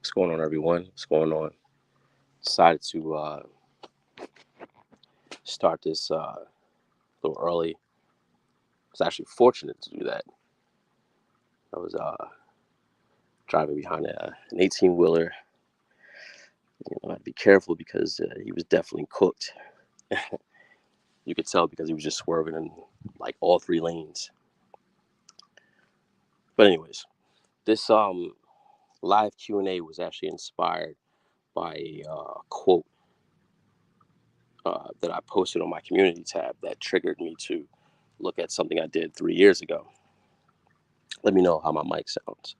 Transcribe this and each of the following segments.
What's going on, everyone? What's going on? Decided to start this a little early. I was actually fortunate to do that. I was driving behind an 18-wheeler. I had to be careful because he was definitely cooked. You could tell because he was just swerving in like all three lanes. But anyways, this live Q&A was actually inspired by a quote that I posted on my community tab that triggered me to look at something I did 3 years ago. Let me know how my mic sounds,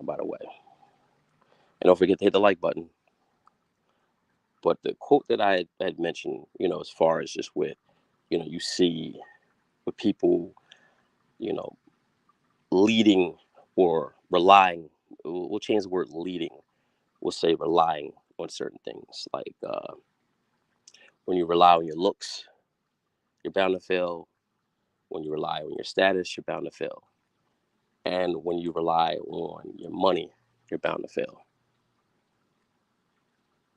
by the way. And don't forget to hit the like button. But the quote that I had mentioned, as far as just with, you see with people, you know, leading or relying, we'll change the word leading. We'll say relying on certain things. Like when you rely on your looks, you're bound to fail. When you rely on your status, you're bound to fail. And when you rely on your money, you're bound to fail.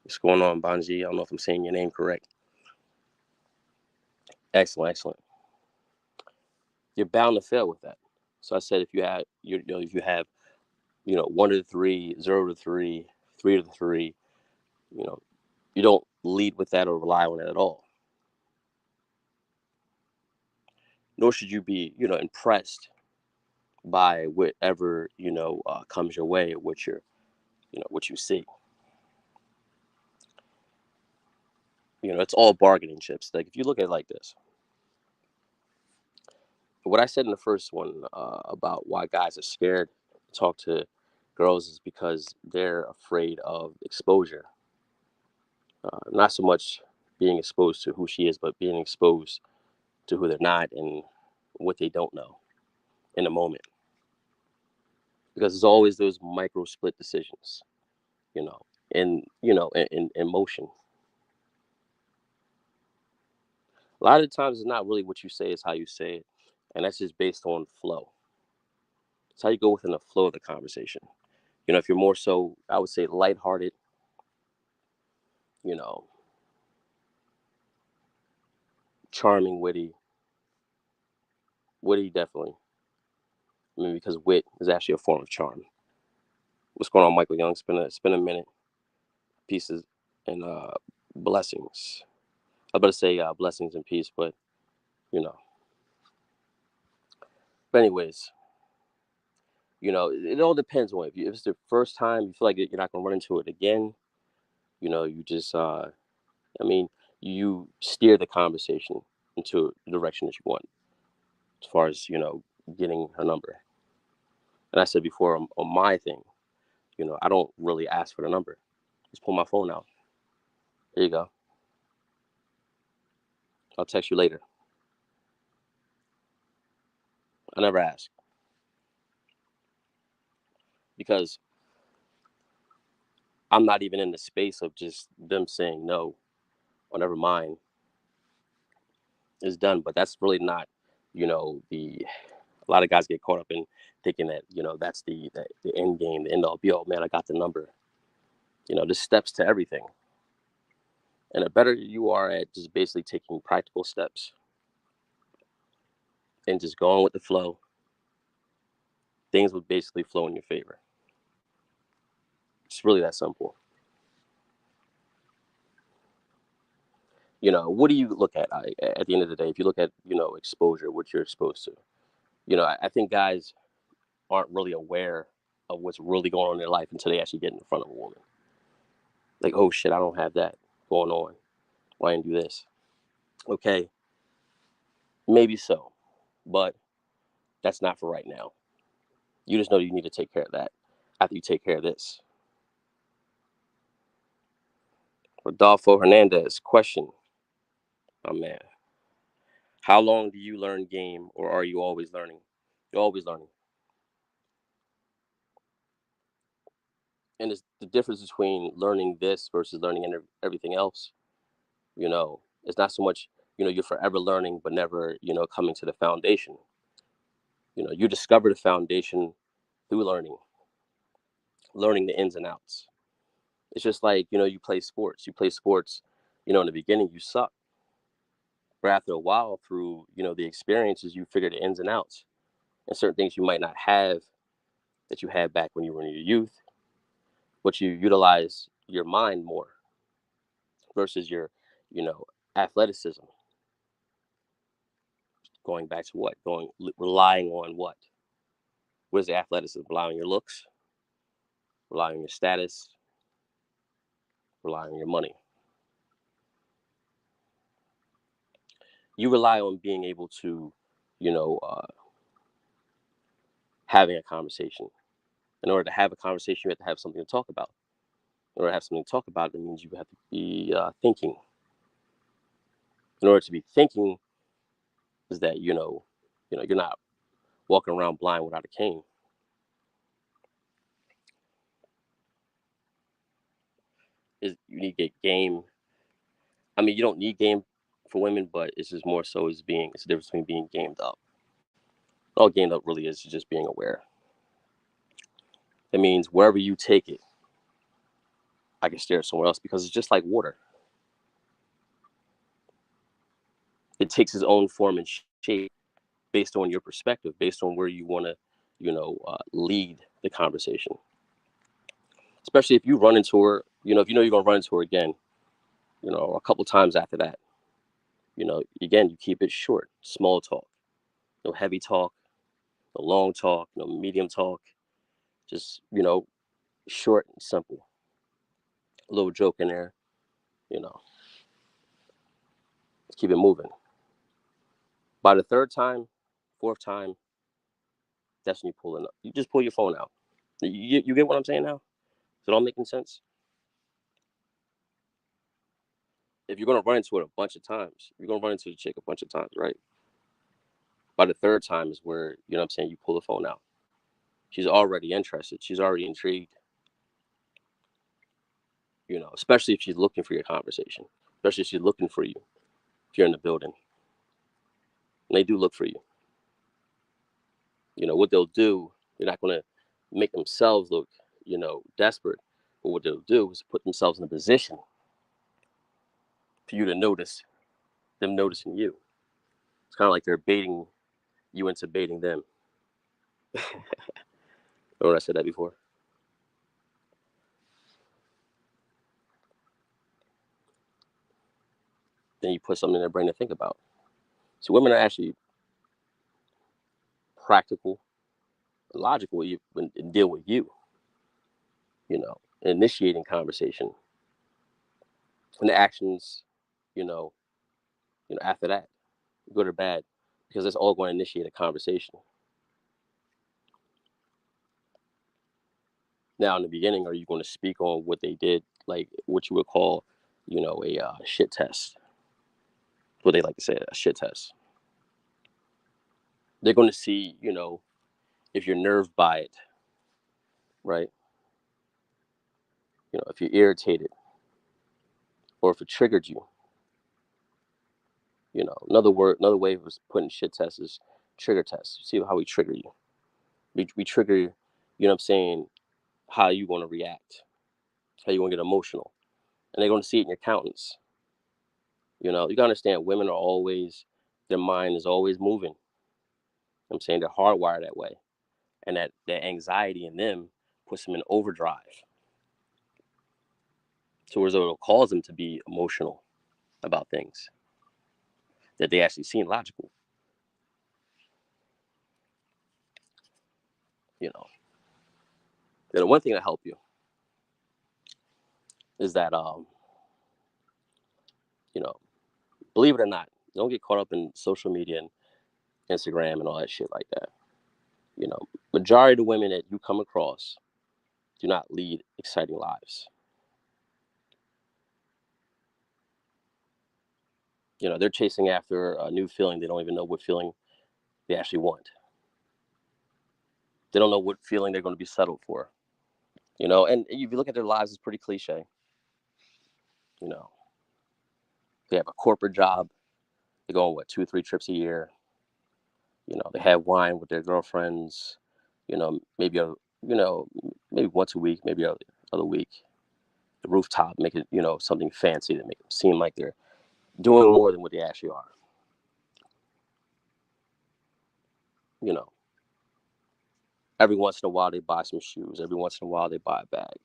What's going on, Banji? I don't know if I'm saying your name correct. Excellent, excellent. You're bound to fail with that. So I said, if you have, if you have, 1 to 3, 0 to 3, 3 to 3, you know, you don't lead with that or rely on it at all. Nor should you be, impressed by whatever, comes your way, what you see. It's all bargaining chips. Like if you look at it like this, what I said in the first one about why guys are scared to talk to girls is because they're afraid of exposure. Not so much being exposed to who she is, but being exposed to who they're not and what they don't know in a moment. Because there's always those micro split decisions, you know, in motion. A lot of the times, it's not really what you say; it's how you say it, and that's just based on flow. It's how you go within the flow of the conversation. If you're more so, I would say, lighthearted, you know, charming, witty, definitely. I mean, because wit is actually a form of charm. What's going on, Michael Young? It's been a minute. Pieces and blessings. I better say blessings and peace, but you know. But anyways, it all depends on if it's the first time you feel like you're not gonna run into it again. You just I mean, you steer the conversation into the direction that you want, as far as getting her number. And I said before on my thing, I don't really ask for the number. Just pull my phone out. There you go. I'll text you later. I never ask because I'm not even in the space of just them saying no or never mind is done. But that's really not, the a lot of guys get caught up in thinking that, that's the end game, the end all be all. Man, I got the number. There's steps to everything. And the better you are at just basically taking practical steps and just going with the flow, things will basically flow in your favor. It's really that simple. What do you look at the end of the day? If you look at, exposure, what you're exposed to, I think guys aren't really aware of what's really going on in their life until they actually get in front of a woman. Like, oh shit, I don't have that going on. Why didn't do this? Okay, maybe so, but that's not for right now. You just know you need to take care of that after you take care of this. Rodolfo Hernandez, question. Oh man, how long do you learn game, or are you always learning? You're always learning. And it's the difference between learning this versus learning everything else. It's not so much, you're forever learning, but never, coming to the foundation. You discover the foundation through learning. learning the ins and outs. It's just like, you play sports. You play sports, in the beginning you suck. But after a while, through, the experiences, you figure the ins and outs. And certain things you might not have that you had back when you were in your youth, but you utilize your mind more versus your, you know, athleticism. Going back to what? Relying on what? What is the athleticism? Relying on your looks, relying on your status, relying on your money. You rely on being able to, you know, uh, having a conversation. In order to have a conversation, you have to have something to talk about. In order to have something to talk about, it means you have to be thinking. In order to be thinking, is that you're not walking around blind without a cane. Is you need to get game. I mean, you don't need game for women, but it's just more so it's the difference between being gamed up. All gamed up really is just being aware. It means wherever you take it, I can steer it somewhere else because it's just like water. It takes its own form and shape based on your perspective, based on where you want to, lead the conversation. Especially if you run into her, if you know you're gonna run into her again, a couple times after that, again you keep it short, small talk, no heavy talk, no long talk, no medium talk, just short and simple. A little joke in there, you know, let's keep it moving. By the third time, fourth time, that's when you pull it up. You just pull your phone out. You get what I'm saying now? Is it all making sense? If you're gonna run into it a bunch of times, you're gonna run into the chick a bunch of times, right? By the third time is where, I'm saying, you pull the phone out. She's already interested. She's already intrigued, especially if she's looking for your conversation, especially if she's looking for you if you're in the building. And they do look for you. What they'll do, they're not gonna make themselves look, desperate. But what they'll do is put themselves in a position for you to notice them noticing you. It's kind of like they're baiting you into baiting them. Remember I said that before? Then you put something in their brain to think about. So women are actually practical, logical and deal with you, initiating conversation. And the actions, you know, after that, good or bad, because it's all going to initiate a conversation. Now, in the beginning, are you going to speak on what they did, like what you would call, a shit test? What they like to say, a shit test. They're going to see, if you're nerved by it, right? If you're irritated or if it triggered you. Another way of putting shit test is trigger test. See how we trigger you. We trigger, what I'm saying, how you want to react, how you want to get emotional. And they're going to see it in your countenance. You got to understand women are always, their mind is always moving. I'm saying they're hardwired that way. And that anxiety in them puts them in overdrive. So it'll cause them to be emotional about things that they actually seem logical. You know, and the one thing that help you is that you know, believe it or not, don't get caught up in social media and Instagram and all that shit like that. Majority of the women that you come across do not lead exciting lives. They're chasing after a new feeling. They don't even know what feeling they actually want. They don't know what feeling they're going to be settled for. And if you look at their lives, it's pretty cliche. You know, they have a corporate job. They go on what 2 or 3 trips a year. They have wine with their girlfriends. Maybe maybe once a week, maybe other week. The rooftop, make it, something fancy to make them seem like they're doing more than what they actually are. You know, every once in a while they buy some shoes. Every once in a while they buy a bag.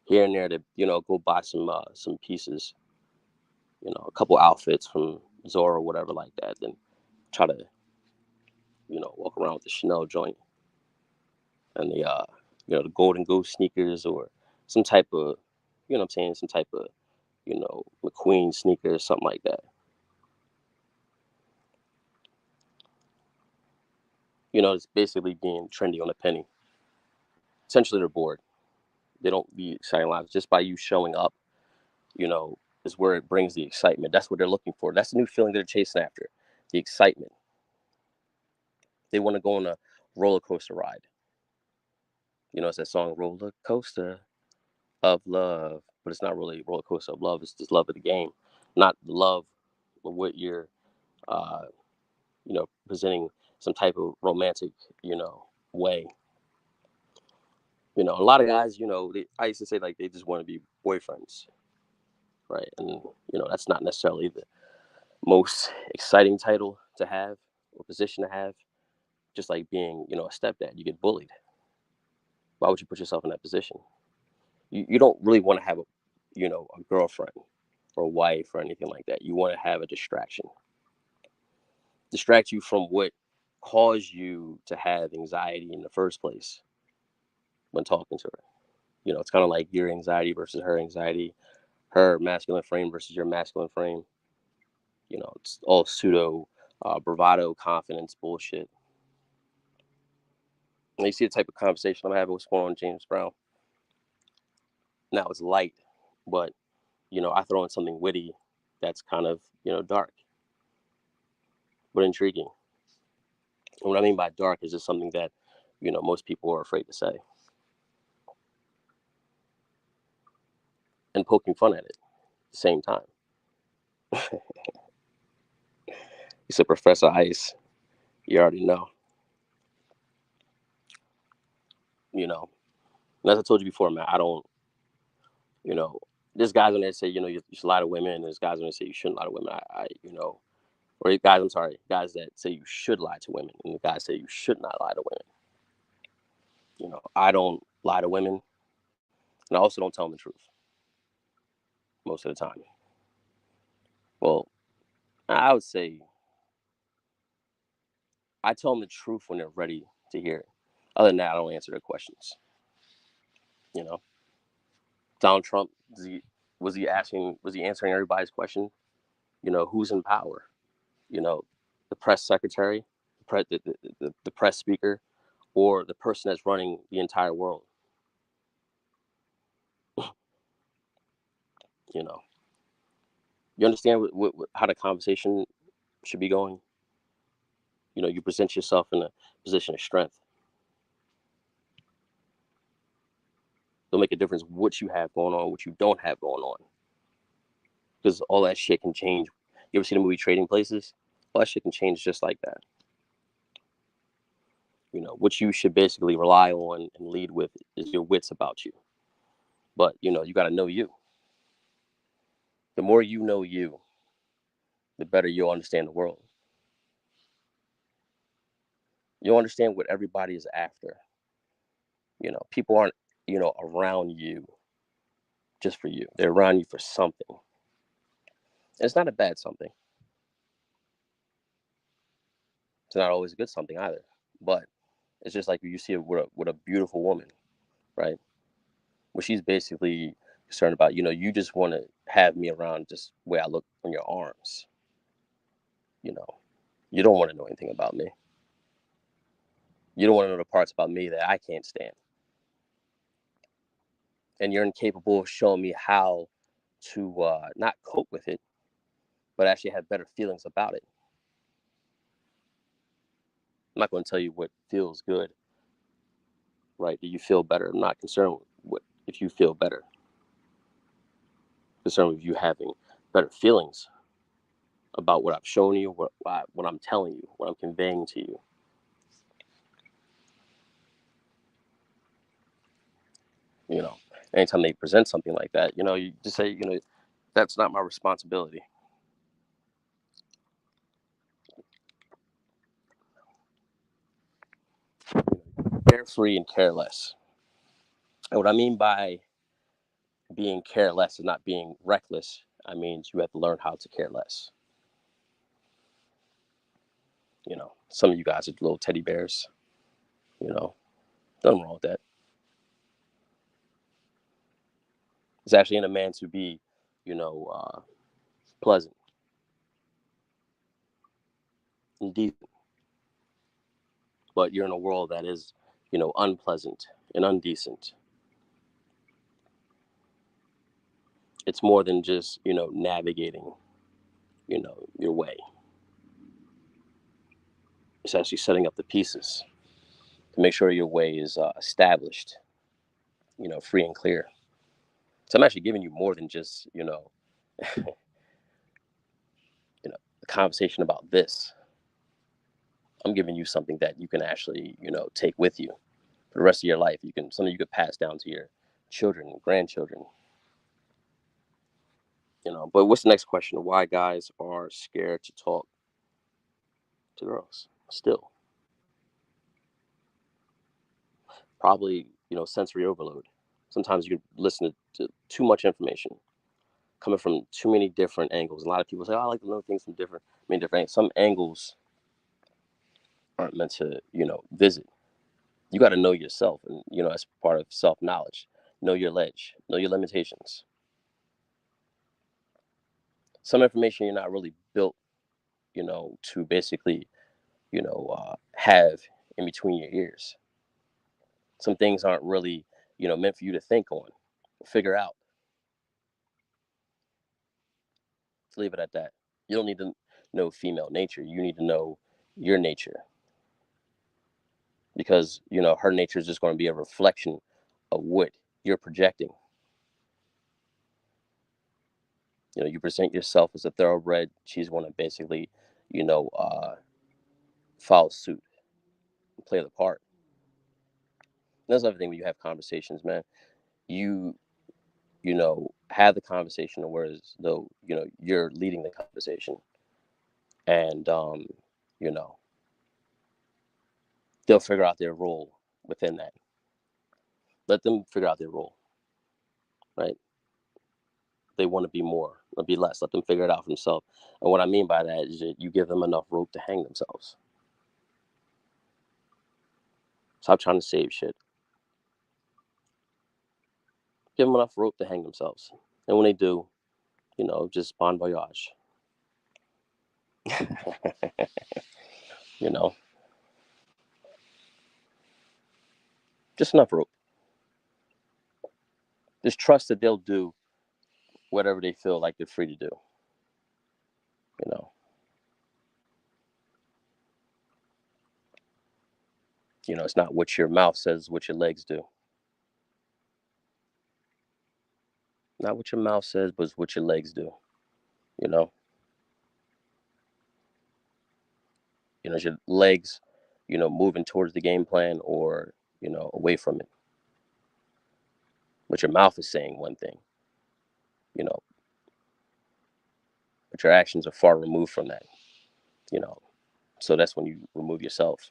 Here and there, they go buy some pieces. A couple outfits from Zora or whatever like that. Then try to walk around with the Chanel joint and the Golden Goose sneakers or some type of what I'm saying, some type of McQueen sneakers, something like that. It's basically being trendy on a penny. Essentially, they're bored. They don't be exciting lives just by you showing up. Is where it brings the excitement. That's what they're looking for. That's the new feeling they're chasing after, the excitement. They want to go on a roller coaster ride. It's that song "Roller Coaster of Love," but it's not really roller coaster of love. It's just love of the game, not the love of what you're, uh, presenting some type of romantic, way. A lot of guys, I used to say like they just want to be boyfriends, right? And that's not necessarily the most exciting title to have or position to have. Just like being, a stepdad, you get bullied. Why would you put yourself in that position? You don't really want to have a girlfriend or a wife or anything like that. You want to have a distract you from what caused you to have anxiety in the first place when talking to her. It's kind of like your anxiety versus her anxiety, her masculine frame versus your masculine frame. It's all pseudo bravado, confidence bullshit. And you see the type of conversation I'm having with going on James Brown. Now it's light, but I throw in something witty that's kind of dark but intriguing. And what I mean by dark is just something that most people are afraid to say, and poking fun at it at the same time. You said Professor Ice, you already know. And as I told you before, man, I don't. You know, there's guys on there say you should lie to women, and there's guys on there say you shouldn't lie to women. Or guys, I'm sorry, guys that say you should lie to women, and the guys say you should not lie to women. I don't lie to women, and I also don't tell them the truth most of the time. Well, I would say I tell them the truth when they're ready to hear it. Other than that, I don't answer their questions. You know, Donald Trump, was he answering everybody's question? Who's in power? The press secretary, the press speaker, or the person that's running the entire world. You know, you understand how the conversation should be going. You present yourself in a position of strength. It'll make a difference what you have going on, what you don't have going on, because all that shit can change. You ever see the movie Trading Places? All that shit can change just like that. What you should basically rely on and lead with is your wits about you. But you got to know you. The more you know you, the better you'll understand the world. You'll understand what everybody is after. People aren't around you just for you. They're around you for something. And it's not a bad something. It's not always a good something either. But it's just like you see it with a beautiful woman, right? Well, she's basically concerned about, you just want to have me around just the way I look on your arms. You know, you don't want to know anything about me. You don't want to know the parts about me that I can't stand. And you're incapable of showing me how to not cope with it, but actually have better feelings about it. I'm not going to tell you what feels good, right? Do you feel better? I'm not concerned with if you feel better. I'm concerned with you having better feelings about what I've shown you, what I'm telling you, what I'm conveying to you. You know, anytime they present something like that, you just say, that's not my responsibility. Carefree and careless. And what I mean by being careless is not being reckless. I mean, you have to learn how to care less. Some of you guys are little teddy bears. You know, nothing wrong with that. It's actually in a man to be, you know, uh, pleasant and decent. But you're in a world that is, unpleasant and undecent. It's more than just, navigating, your way. It's actually setting up the pieces to make sure your way is established, free and clear. So I'm actually giving you more than just, a conversation about this. I'm giving you something that you can actually, take with you for the rest of your life. Something you could pass down to your children, grandchildren. But what's the next question? Why guys are scared to talk to girls still? Probably, sensory overload. Sometimes you listen to too much information coming from too many different angles. A lot of people say, "Oh, I like to know things from many different. Some angles aren't meant to, visit. You got to know yourself, and as part of self knowledge, know your ledge, know your limitations. Some information you're not really built, to basically, have in between your ears. Some things aren't really, meant for you to think on, figure out. Leave it at that. You don't need to know female nature. You need to know your nature because her nature is just going to be a reflection of what you're projecting. You present yourself as a thoroughbred. She's going to basically, you know, uh, follow suit, play the part. That's everything when you have conversations, man. You have the conversation, whereas though you're leading the conversation, and you know they'll figure out their role within that. Let them figure out their role, right? They want to be more or be less. Let them figure it out for themselves. And what I mean by that is that you give them enough rope to hang themselves. Stop trying to save shit. Give them enough rope to hang themselves. And when they do, just bon voyage. you know, just enough rope. Just trust that they'll do whatever they feel like they're free to do. You know, it's not what your mouth says, what your legs do. Not what your mouth says, but it's what your legs do. You know, is your legs, moving towards the game plan or away from it. But your mouth is saying one thing, you know, but your actions are far removed from that. You know, so that's when you remove yourself.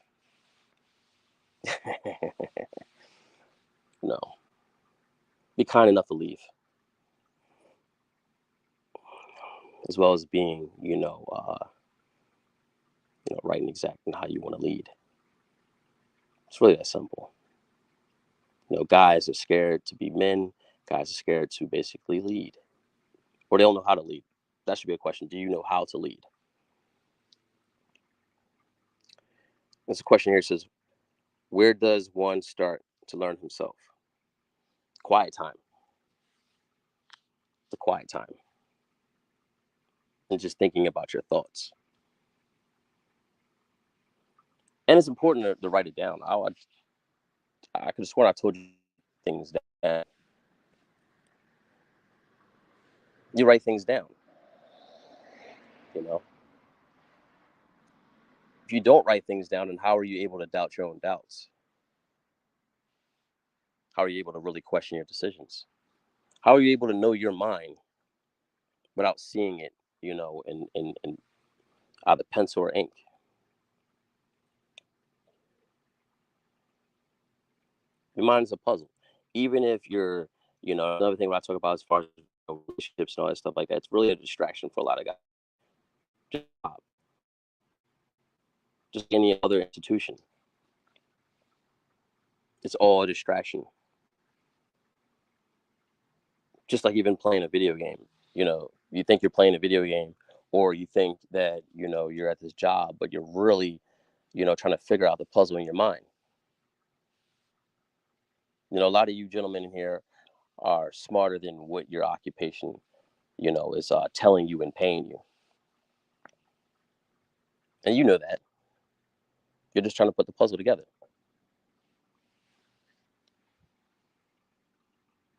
No, be kind enough to leave, as well as being, right and exact in how you want to lead. It's really that simple. Guys are scared to be men. Guys are scared to basically lead, or they don't know how to lead. That should be a question. Do you know how to lead? There's a question here. It says, where does one start to learn himself? Quiet time. The quiet time, and just thinking about your thoughts. And it's important to write it down. I could have sworn I told you things that you write things down. You know, if you don't write things down, then how are you able to doubt your own doubts? How are you able to really question your decisions? How are you able to know your mind without seeing it, in either pencil or ink? Your mind is a puzzle. Even if you're, another thing when I talk about as far as relationships and all that stuff like that, it's really a distraction for a lot of guys. Just, just any other institution, it's all a distraction. Just like even playing a video game. You think you're playing a video game, or you think that you're at this job, but you're really, trying to figure out the puzzle in your mind. A lot of you gentlemen in here are smarter than what your occupation, is telling you and paying you, and you know that. You're just trying to put the puzzle together.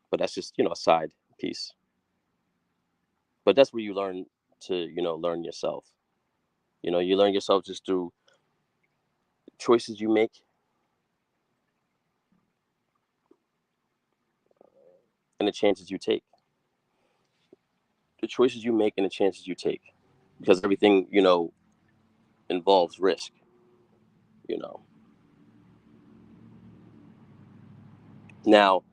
But that's just a side piece. But that's where you learn to learn yourself. You learn yourself just through choices you make and the chances you take. The choices you make and the chances you take, because everything involves risk. You know. Now,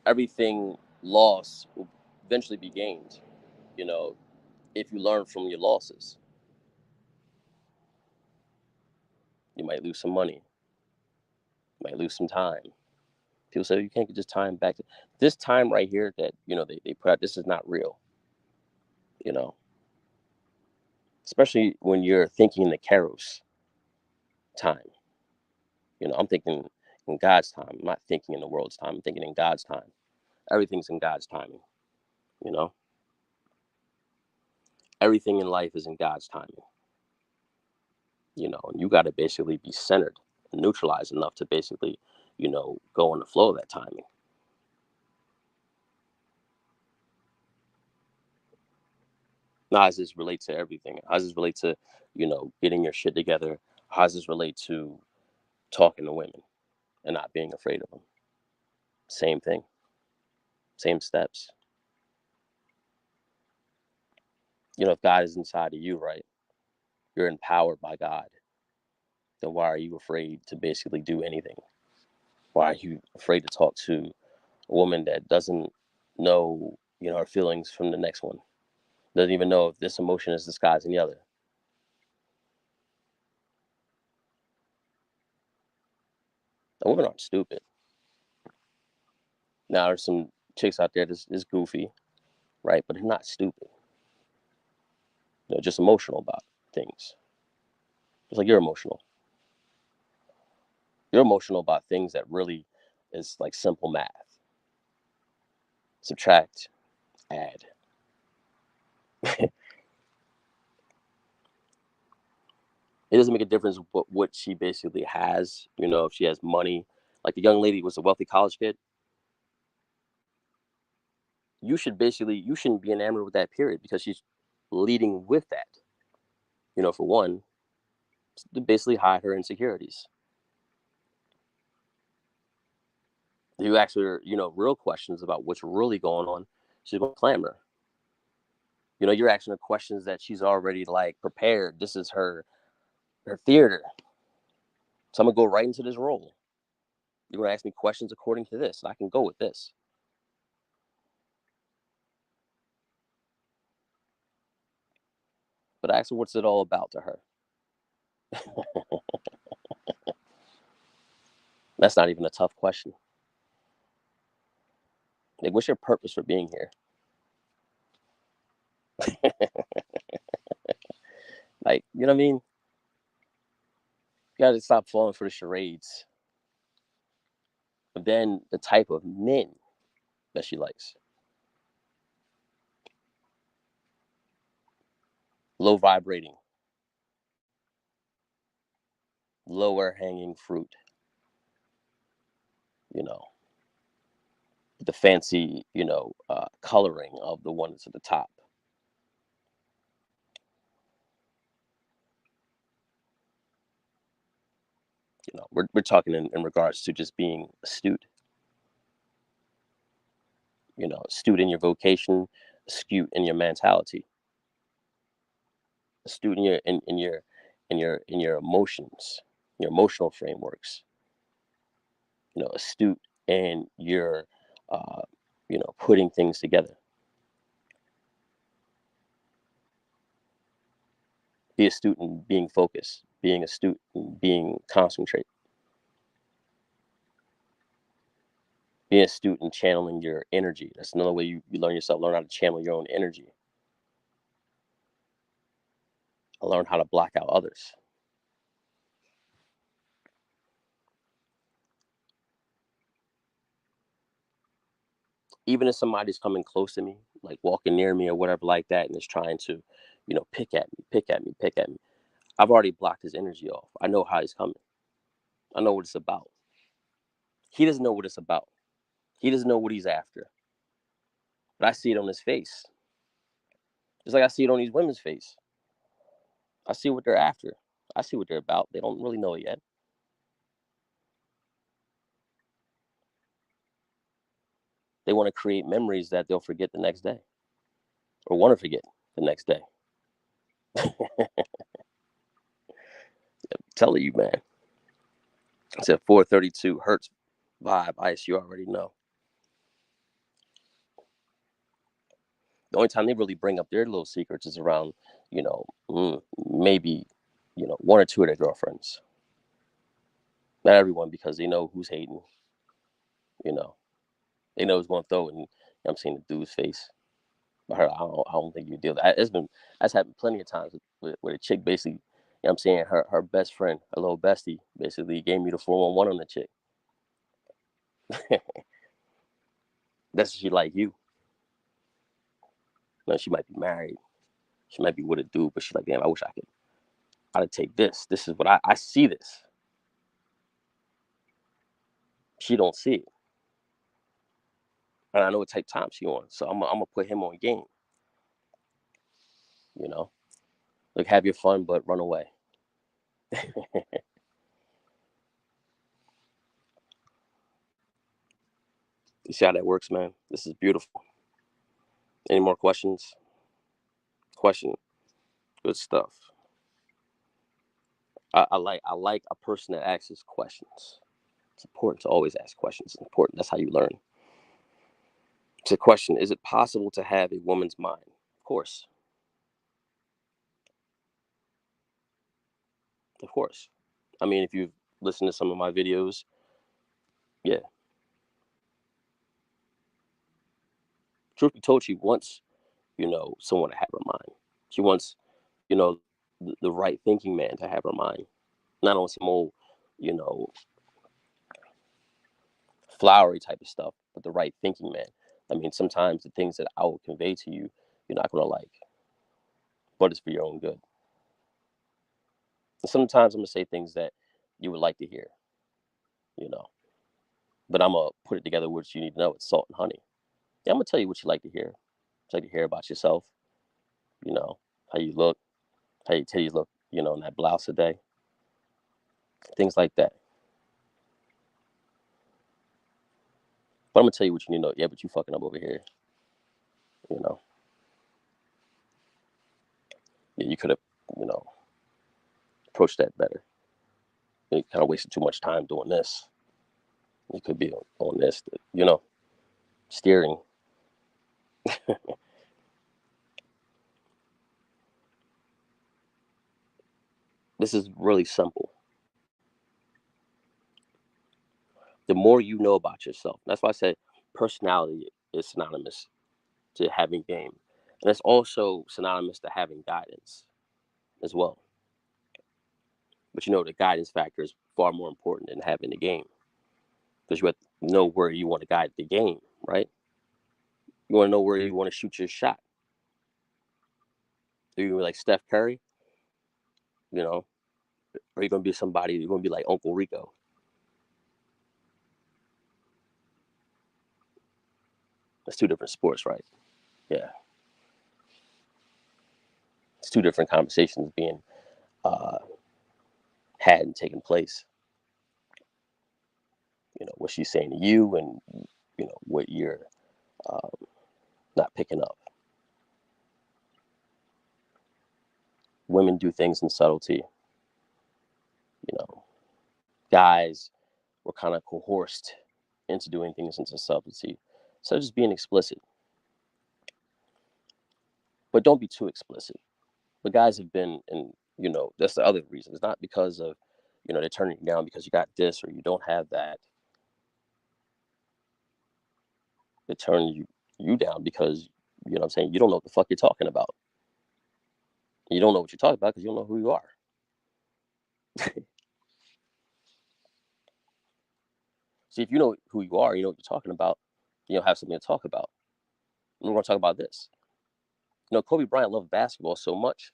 everything lost will eventually be gained. You know, if you learn from your losses, you might lose some money, you might lose some time. People say you can't get this time back. This time right here that they put out, this is not real. You know, especially when you're thinking in the Kairos time. I'm thinking in God's time. I'm not thinking in the world's time. I'm thinking in God's time. Everything's in God's timing. You know, everything in life is in God's timing. And you got to basically be centered and neutralized enough to basically, go in the flow of that timing. Now, how does this relate to everything? How does this relate to, getting your shit together? How does this relate to talking to women and not being afraid of them? Same thing, same steps. If God is inside of you, right, you're empowered by God, then why are you afraid to basically do anything? Why are you afraid to talk to a woman that doesn't know, her feelings from the next one? Doesn't even know if this emotion is disguising the other. And women aren't stupid. Now, there's some chicks out there that's is goofy, right? But they're not stupid. Just emotional about things. Just like you're emotional. You're emotional about things that really is like simple math. Subtract, add. It doesn't make a difference what she basically has. If she has money, like the young lady was a wealthy college kid, you shouldn't be enamored with that period because she's leading with that. For one, to basically hide her insecurities. You ask her, real questions about what's really going on, she's gonna clamor. You're asking her questions that she's already like prepared. This is her theater. So I'm gonna go right into this role. You're gonna ask me questions according to this. I can go with this. But ask her what's it all about to her. That's not even a tough question. Like, what's your purpose for being here? Like, you know what I mean? You gotta stop falling for the charades. But then the type of men that she likes. Low vibrating, lower hanging fruit, you know, the fancy, coloring of the ones at the top. We're talking in regards to just being astute, astute in your vocation, astute in your mentality, astute in your emotions, your emotional frameworks, astute in your uh, putting things together. Be astute in being focused, being astute in being concentrate, being astute in channeling your energy. That's another way you learn how to channel your own energy. I learn how to block out others. Even if somebody's coming close to me, like walking near me or whatever like that, and is trying to, pick at me, pick at me, pick at me, I've already blocked his energy off. I know how he's coming. I know what it's about. He doesn't know what it's about. He doesn't know what he's after. But I see it on his face. Just like I see it on these women's face. I see what they're after. I see what they're about. They don't really know it yet. They want to create memories that they'll forget the next day or want to forget the next day. Telling you, man. I said 432 hertz vibe. Ice, you already know. The only time they really bring up their little secrets is around, maybe, one or two of their girlfriends. Not everyone, because they know who's hating. You know, they know who's going to throw it in. I'm seeing the dude's face. But her, I don't think you deal. That's happened plenty of times with a chick basically. I'm saying her best friend, her little bestie, basically gave me the 411 on the chick. That's she like you. She might be married. She might be with a dude, but she's like, damn, I wish I could. I'd take this. This is what I see. This. She don't see it, and I know what type of time she on. So I'm gonna put him on game. You know, like have your fun, but run away. You see how that works, man? This is beautiful. Any more questions? Question. Good stuff. I like a person that asks questions. It's important to always ask questions. It's important. That's how you learn. It's a question. Is it possible to have a woman's mind? Of course. Of course. I mean, if you've listened to some of my videos, yeah. Truth be told, she wants, someone to have her mind. She wants, you know, the right thinking man to have her mind. Not on some old, you know, flowery type of stuff, but the right thinking man. I mean, sometimes the things that I will convey to you, you're not gonna like, but it's for your own good. And sometimes I'm gonna say things that you would like to hear, you know, but I'm gonna put it together what you need to know. It's salt and honey. Yeah, I'm gonna tell you what you like to hear. You like to hear about yourself, you know, how you look, how your titties look, in that blouse today, things like that. But I'm gonna tell you what you need to know. Yeah, but you fucking up over here, you know. Yeah, you could have, you know, approached that better. You kind of wasted too much time doing this. You could be on this, steering. This is really simple. The more you know about yourself, that's why I said personality is synonymous to having game. And it's also synonymous to having guidance as well. But the guidance factor is far more important than having the game because you have to know where you want to guide the game, right? You want to know where you want to shoot your shot. Are you gonna be like Steph Curry, you know, or are you gonna be somebody? You're gonna be like Uncle Rico. That's two different sports, right? Yeah, it's two different conversations being uh, had and taken place. what she's saying to you, and what you're um, not picking up. Women do things in subtlety. You know, guys were kind of coerced into doing things into subtlety, so just being explicit, but don't be too explicit. But guys have been, and that's the other reason. It's not because of, they're turning you down because you got this or you don't have that. They turn you down because what I'm saying, you don't know what the fuck you're talking about. You don't know what you're talking about because you don't know who you are. See, if you know who you are, you know what you're talking about, you'll have something to talk about. And we're going to talk about this. Kobe Bryant loved basketball so much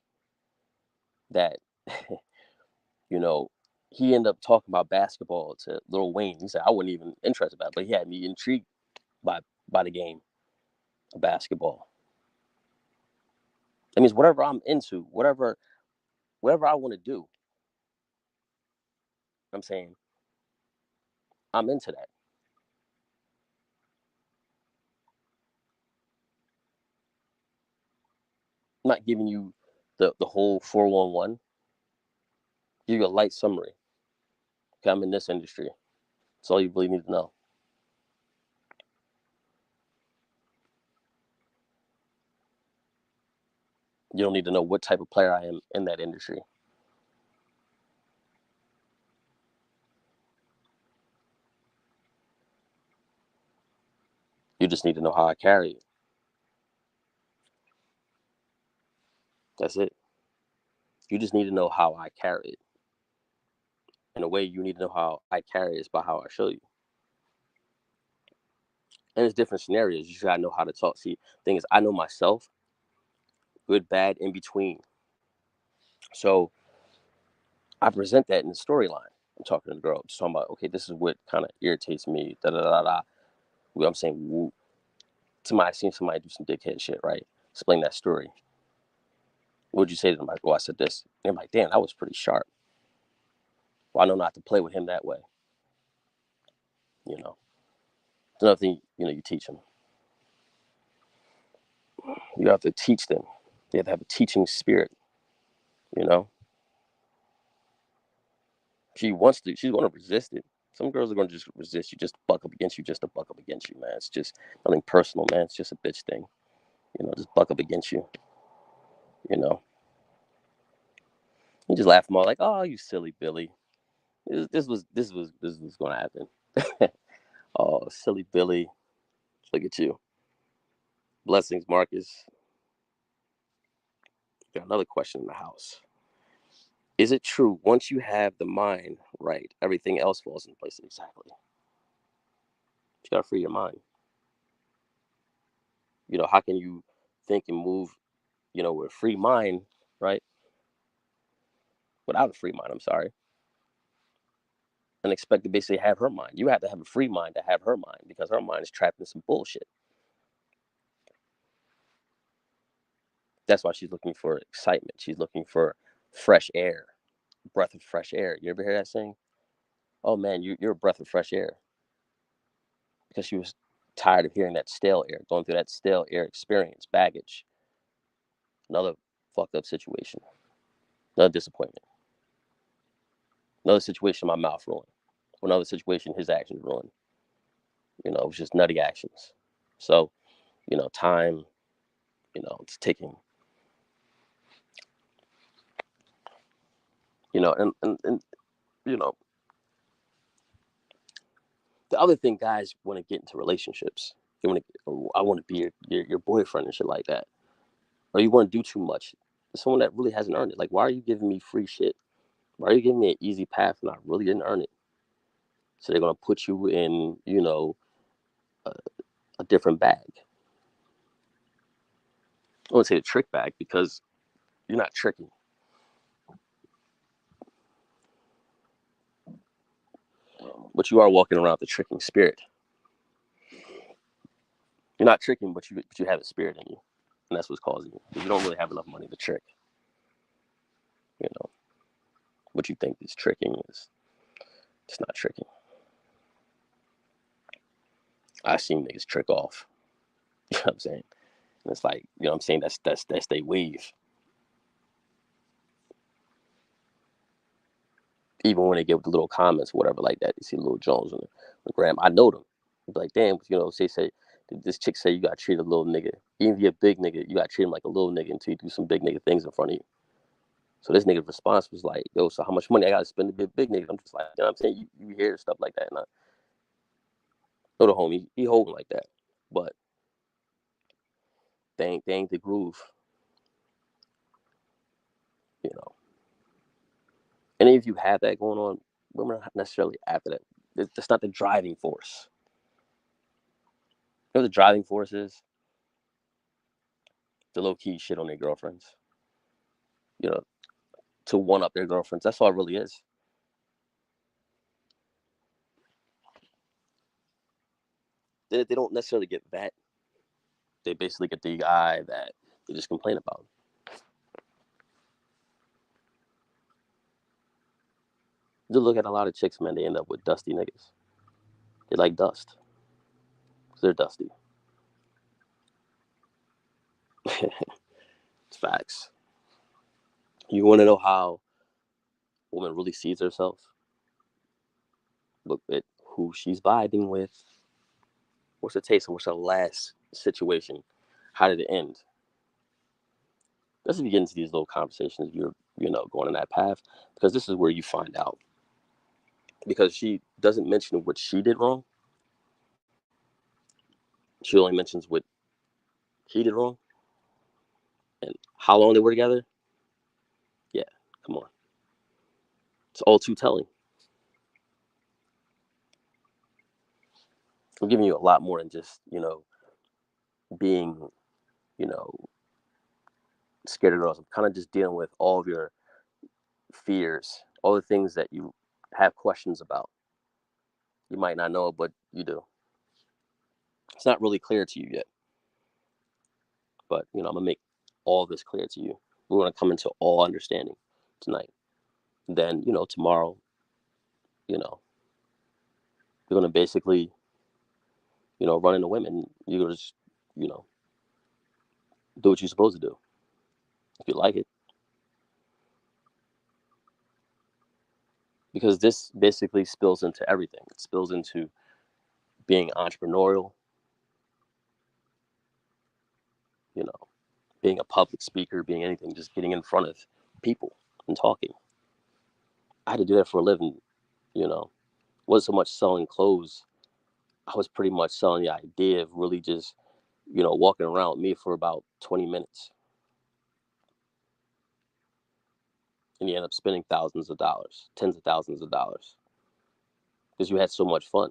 that, you know, he ended up talking about basketball to Lil Wayne. He said, I wasn't even interested about it, but he had me intrigued by the game of basketball. That means whatever I'm into, whatever I want to do, I'm saying I'm into that. I'm not giving you the whole 411. Give you a light summary. Okay, I'm in this industry. That's all you really need to know. You don't need to know what type of player I am in that industry. You just need to know how I carry it. That's it. You just need to know how I carry it. And the way you need to know how I carry it is by how I show you. And it's different scenarios. You gotta know how to talk. See, thing is, I know myself, good, bad, in between. So I present that in the storyline. I'm talking to the girl, just talking about, okay, this is what kind of irritates me. Da da da da. I'm saying, somebody seen somebody do some dickhead shit, right? Explain that story. What'd you say to them? Like, oh, I said this. And they're like, damn, that was pretty sharp. Well, I know not to play with him that way. You know, it's another thing. You teach them. You have to teach them. They have to have a teaching spirit. You know, she wants to. She's going to resist it. Some girls are going to just resist you, just buck up against you, just to buck up against you, man. It's just nothing personal, man. It's just a bitch thing. Just buck up against you. You know, you just laugh them all like, oh, you silly Billy. This was going to happen. Oh, silly Billy. Look at you. Blessings, Marcus. Got another question in the house. Is it true once you have the mind right, everything else falls in place? Exactly. You gotta free your mind. How can you think and move, with a free mind, right? Without a free mind, I'm sorry, and expect to basically have her mind. You have to have a free mind to have her mind because her mind is trapped in some bullshit. That's why she's looking for excitement. She's looking for fresh air, breath of fresh air. You ever hear that saying? Oh man, you're a breath of fresh air, because she was tired of hearing that stale air, going through that stale air experience, baggage, another fucked up situation, another disappointment, another situation my mouth ruined, another situation his actions ruined. It was just nutty actions. So, time, it's ticking. And you know, the other thing, guys want to get into relationships. They want to, oh, I want to be your boyfriend and shit like that. Or you want to do too much. Someone that really hasn't earned it. Like, why are you giving me free shit? Why are you giving me an easy path and I really didn't earn it? So they're gonna put you in, a, a different bag. I wouldn't say the trick bag because you're not tricking, but you are walking around with the tricking spirit. You're not tricking, but you have a spirit in you, and that's what's causing you. You don't really have enough money to trick. You know what you think is tricking is just not tricking. I seen niggas trick off. You know what I'm saying? And it's like, you know what I'm saying? That's they wave. Even when they get with the little comments or whatever like that, you see Lil Jones and the gram. I know them. Be like, damn, you know, say this chick say you gotta treat a little nigga. Even if you're a big nigga, you gotta treat him like a little nigga until you do some big nigga things in front of you. So this nigga's response was like, yo, so how much money I gotta spend to be a big nigga? I'm just like, you know what I'm saying? You hear stuff like that, and I know the homie, he holding like that. But they ain't the groove, you know. And if you have that going on, women are not necessarily after that. That's not the driving force. You know what the driving force is? The low key shit on their girlfriends. You know, to one up their girlfriends. That's all it really is. They don't necessarily get that. They basically get the guy that they just complain about. You look at a lot of chicks, man, they end up with dusty niggas. They like dust. They're dusty. It's facts. You want to know how a woman really sees herself? Look at who she's vibing with. What's the taste and what's her last situation? How did it end? Let's get into these little conversations. You know, going in that path, because this is where you find out. Because she doesn't mention what she did wrong. She only mentions what he did wrong and how long they were together. Yeah, come on. It's all too telling. I'm giving you a lot more than just, you know, being, you know, scared of girls. I'm kind of just dealing with all of your fears, all the things that you have questions about. You might not know it, but you do. It's not really clear to you yet, but you know, I'm gonna make all this clear to you. We're gonna come into all understanding tonight. Then, you know, tomorrow, you know, you're gonna basically, you know, run into women. You're gonna just, you know, do what you're supposed to do if you like it. Because this basically spills into everything. It spills into being entrepreneurial, you know, being a public speaker, being anything, just getting in front of people and talking. I had to do that for a living, you know. It wasn't so much selling clothes. I was pretty much selling the idea of really just, you know, walking around with me for about 20 minutes. And you end up spending thousands of dollars, tens of thousands of dollars, because you had so much fun.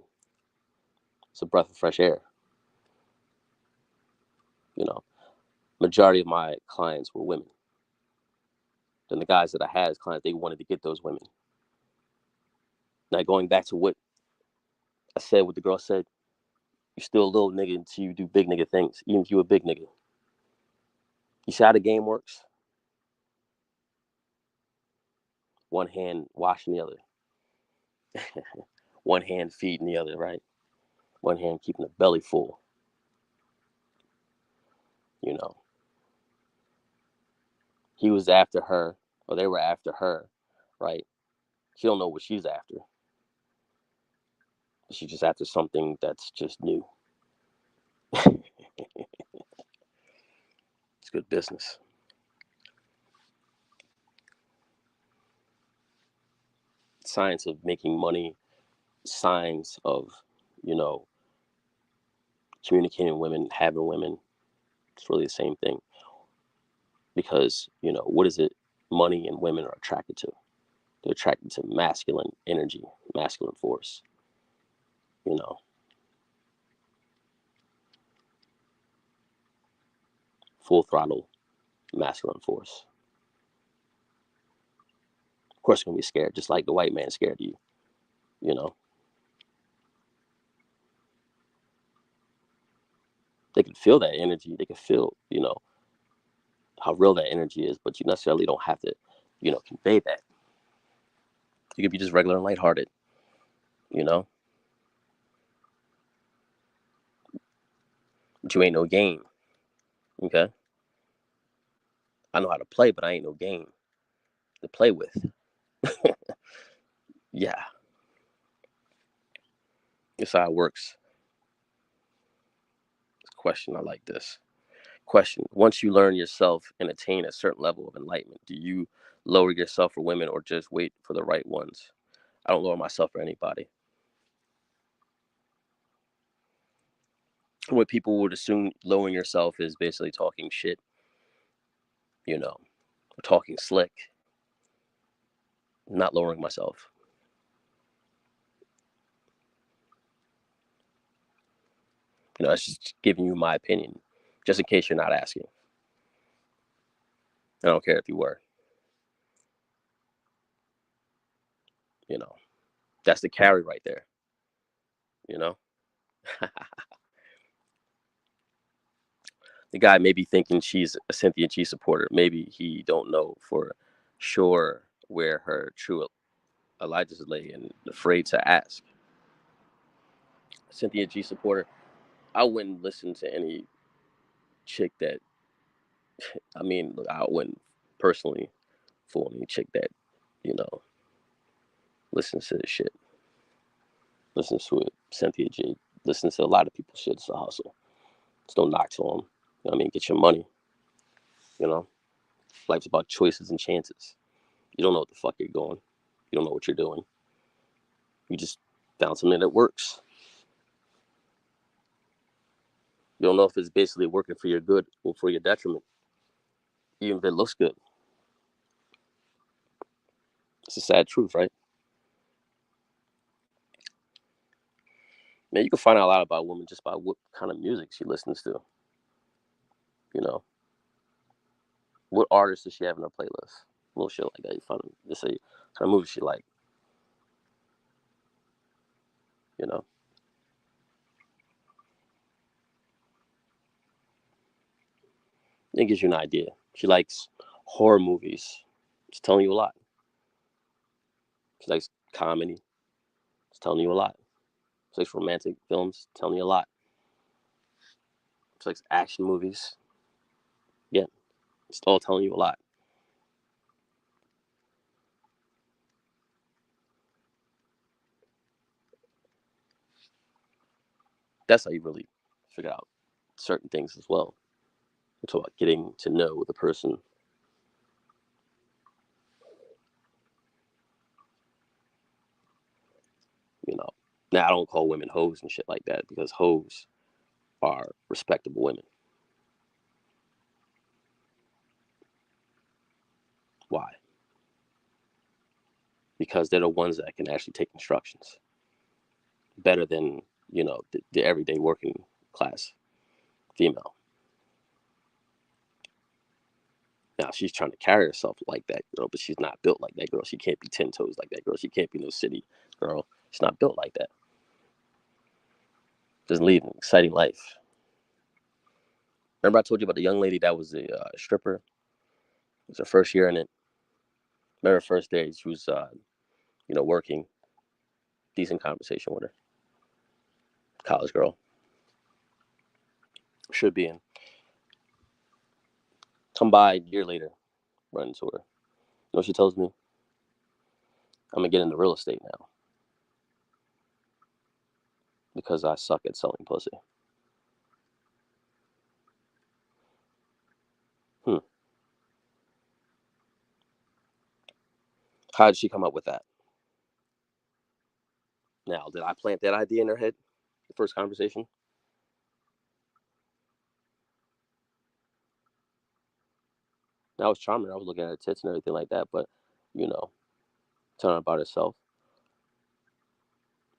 It's a breath of fresh air, you know. Majority of my clients were women. Then the guys that I had as clients, they wanted to get those women. Now going back to what I said, what the girl said, you're still a little nigga until you do big nigga things, even if you a big nigga. You see how the game works? One hand washing the other. One hand feeding the other, right? One hand keeping the belly full, you know. He was after her, or they were after her, right? She don't know what she's after. She's just after something that's just new. It's good business. Science of making money, signs of, you know, communicating with women, having women. It's really the same thing. Because, you know, what is it money and women are attracted to? They're attracted to masculine energy, masculine force, you know, full throttle masculine force. Of course, they're going to be scared, just like the white man scared of you, you know. They can feel that energy. They can feel, you know, how real that energy is, but you necessarily don't have to, you know, convey that. You can be just regular and lighthearted, you know. But you ain't no game. Okay? I know how to play, but I ain't no game to play with. Yeah, that's how it works. Question, I like this. Question: once you learn yourself and attain a certain level of enlightenment, do you lower yourself for women or just wait for the right ones? I don't lower myself for anybody. What people would assume lowering yourself is basically talking shit, you know, talking slick. Not lowering myself. That's just giving you my opinion, just in case you're not asking. I don't care if you were. You know, that's the carry right there. You know, the guy may be thinking she's a Cynthia G supporter. Maybe he don't know for sure where her true Elijah's lay and afraid to ask. Cynthia G supporter. I wouldn't listen to any chick that. I mean, look, I wouldn't personally fool any chick that you know listens to this shit. Listens to it. Cynthia G. Listens to a lot of people's shit. It's a hustle. It's no knock to them. You know what I mean? Get your money. You know, life's about choices and chances. You don't know what the fuck you're going. You don't know what you're doing. You just found something that works. You don't know if it's basically working for your good or for your detriment, even if it looks good. It's a sad truth, right? Man, you can find out a lot about a woman just by what kind of music she listens to. You know, what artists does she have in her playlist? Little shit like that. You find just say what kind of movies she like. You know, it gives you an idea. She likes horror movies. It's telling you a lot. She likes comedy. It's telling you a lot. She likes romantic films. It's telling you a lot. She likes action movies. Yeah, it's all telling you a lot. That's how you really figure out certain things as well. It's about getting to know the person. You know, now I don't call women hoes and shit like that because hoes are respectable women. Why? Because they're the ones that can actually take instructions better than the everyday working class female. Now she's trying to carry herself like that girl, but she's not built like that girl. She can't be 10 toes like that girl. She can't be no city girl. She's not built like that. Doesn't lead an exciting life. Remember I told you about the young lady that was a stripper. It was her first year in it. Remember her first day, she was working. Decent conversation with her. College girl. Should be in. Come by a year later, run into her. You know what she tells me? I'm gonna get into real estate now because I suck at selling pussy. Hmm. How did she come up with that? Now, did I plant that idea in her head? The first conversation? I was charming. I was looking at her tits and everything like that, but you know, telling her about herself.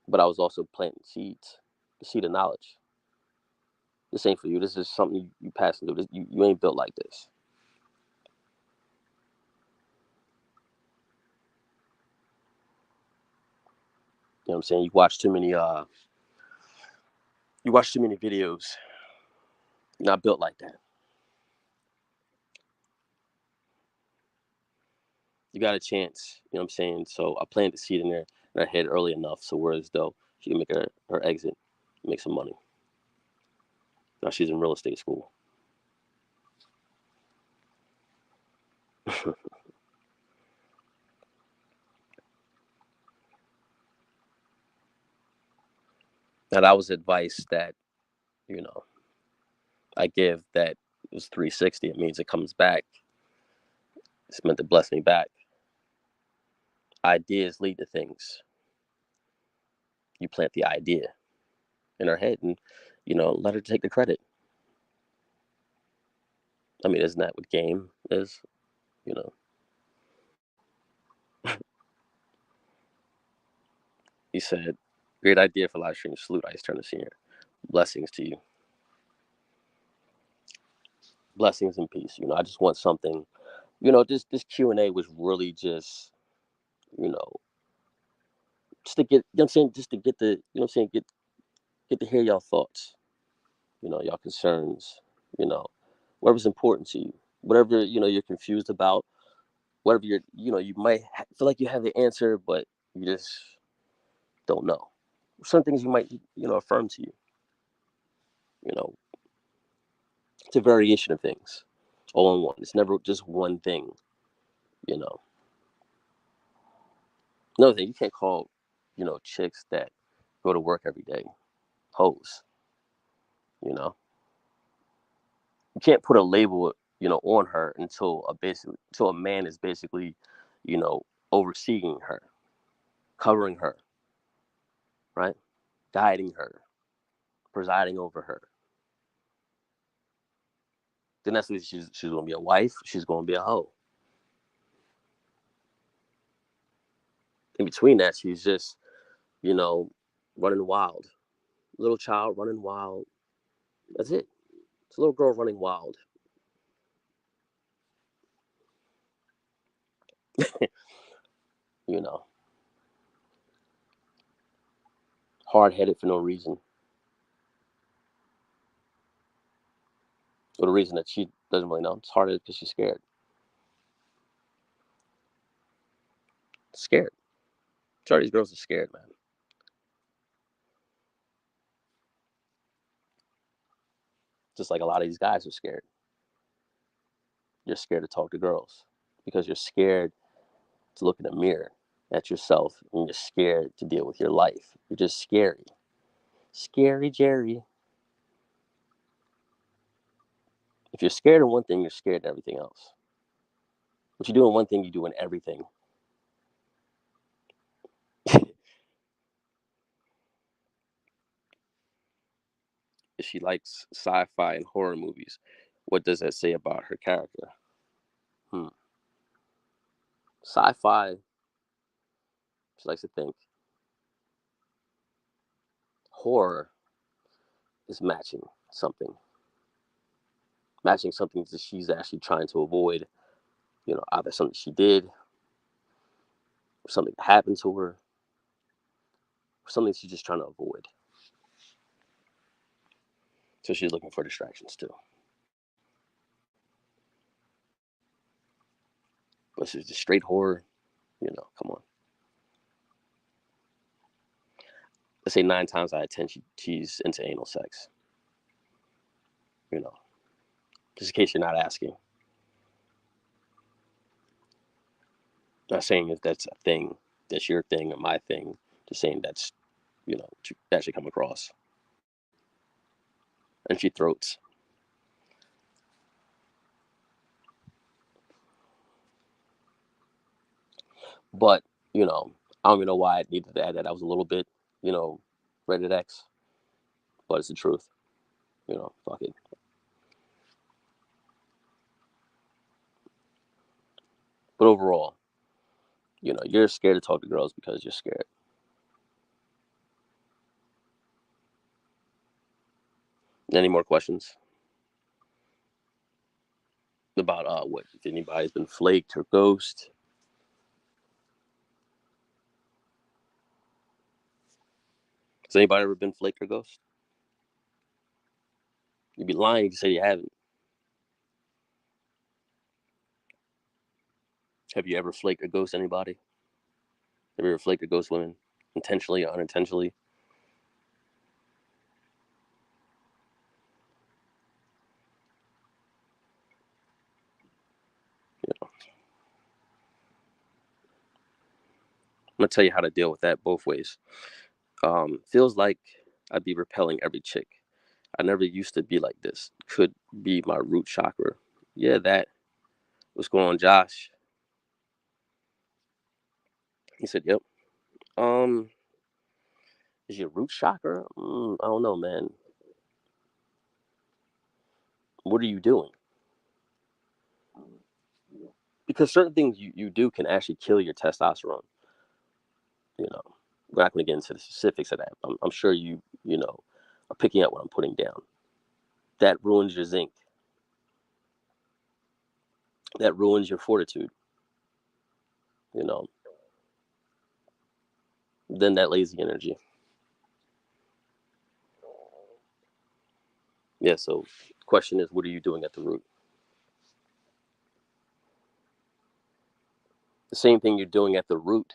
But I was also planting seeds, the seed of knowledge. This ain't for you. This is something you passing through. You ain't built like this. You know what I'm saying? You watch too many videos. You're not built like that. You got a chance. You know what I'm saying? So I planted the seed in her head early enough so whereas though she can make her exit, make some money. Now she's in real estate school. Now that was advice that, you know, I give that is 360. It means it comes back. It's meant to bless me back. Ideas lead to things. You plant the idea in her head and, let her take the credit. I mean, isn't that what game is? You know, he said, great idea for live stream. Salute, Ice Turner Senior. Blessings to you. Blessings and peace. I just want something, this Q&A was really just, you know, just to get, I'm saying, just to get the, I'm saying, get to hear y'all thoughts, y'all concerns, you know, whatever's important to you, whatever, you're confused about, whatever you might feel like you have the answer, but you just don't know. Some things you might, affirm to you, you know, it's a variation of things all in one. It's never just one thing, you know. Another thing, you can't call, chicks that go to work every day hoes, you know. You can't put a label, on her until a man is basically, overseeing her, covering her, right? Guiding her, presiding over her. Then that's what she's gonna be a wife, she's gonna be a hoe. In between that, she's just, you know, running wild. Little child running wild. That's it. It's a little girl running wild. you know, Hard headed for no reason. For the reason that she doesn't really know. It's hard headed because she's scared. Scared. Majority of these girls are scared, man. Just like a lot of these guys are scared. You're scared to talk to girls because you're scared to look in the mirror at yourself and you're scared to deal with your life. You're just scary. Scary Jerry. If you're scared of one thing, you're scared of everything else. What you do in one thing, you do in everything. If she likes sci-fi and horror movies, what does that say about her character? Sci-fi, she likes to think. Horror is matching something that she's actually trying to avoid. Either something she did, or something that happened to her, or something she's just trying to avoid. So she's looking for distractions too. But she's just straight horror. Come on. Let's say 9 times out of 10, she's into anal sex. Just in case you're not asking. Not saying if that's a thing, that's your thing or my thing. Just saying that's, that should come across. And she throats. But, I don't even know why I needed to add that. I was a little bit, rated X. But it's the truth. Fuck it. But overall, you're scared to talk to girls because you're scared. Any more questions about what if anybody's been flaked or ghost? Has anybody ever been flaked or ghost? You'd be lying if you say you haven't. Have you ever flaked or ghost anybody? Have you ever flaked or ghost women, intentionally or unintentionally? gonna tell you how to deal with that both ways. Feels like I'd be repelling every chick. I never used to be like this. Could be my root chakra. Yeah, that. What's going on, Josh? He said, "Yep." Um, is your root chakra? I don't know, man. What are you doing? Because certain things you do can actually kill your testosterone. You know, we're not going to get into the specifics of that. I'm sure you know are picking up what I'm putting down. That ruins your zinc. That ruins your fortitude. You know, then that lazy energy. Yeah. So, question is, what are you doing at the root? The same thing you're doing at the root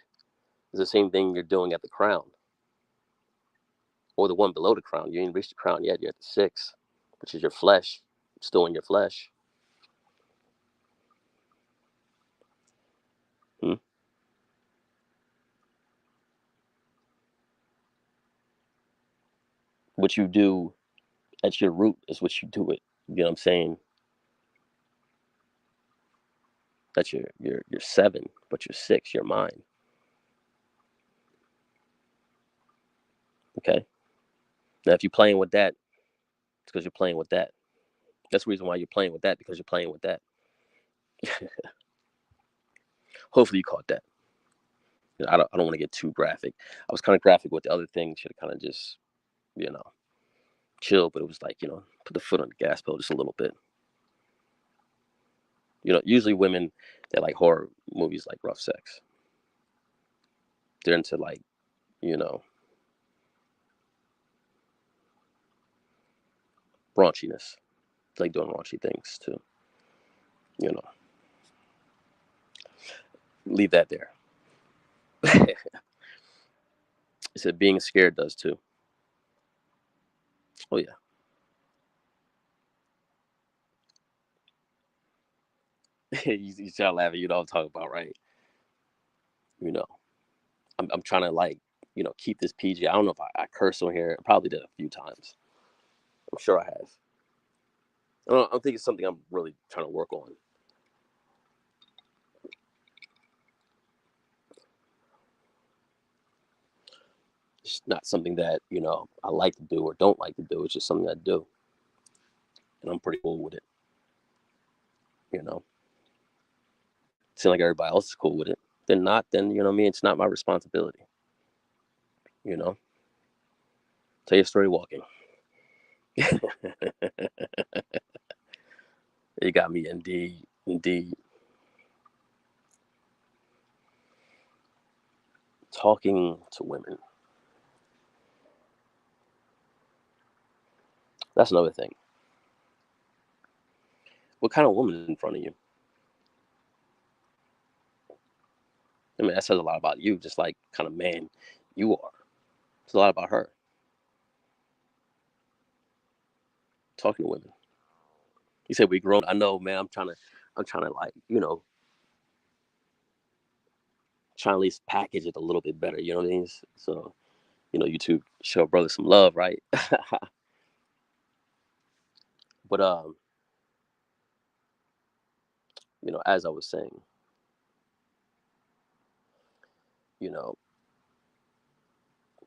is the same thing you're doing at the crown, or the one below the crown. You ain't reached the crown yet. You're at the six, which is your flesh, still in your flesh. Hmm? What you do at your root is what you do it. You know what I'm saying? That's your seven, but your six, your mind. Okay. Now, if you're playing with that, it's because you're playing with that. That's the reason why you're playing with that, because you're playing with that. Hopefully, you caught that. You know, I don't want to get too graphic. I was kind of graphic with the other thing. Should have kind of just, you know, chill, but it was like, put the foot on the gas pedal just a little bit. Usually women, they like horror movies, like rough sex. They're into like, you know, raunchiness. They like doing raunchy things too. You know, leave that there. It said being scared does too. Oh yeah. You start laughing. You know what I'm talking about, right? You know, I'm trying to like, keep this PG. I don't know if I curse on here. I probably did a few times. I'm sure I have. I don't think it's something I'm really trying to work on. It's not something that I like to do or don't like to do. It's just something I do, and I'm pretty cool with it. You know, seems like everybody else is cool with it. Then not. Then you know what I mean. It's not my responsibility. You know, tell your story walking. You got me, indeed, indeed. Talking to women. That's another thing. What kind of woman is in front of you? I mean, that says a lot about you, just like kind of man you are. It's a lot about her. Talking to women. You said we grown. I know, man. I'm trying to like, trying to at least package it a little bit better. You know what I mean? So, YouTube show brother some love, right? But as I was saying, you know,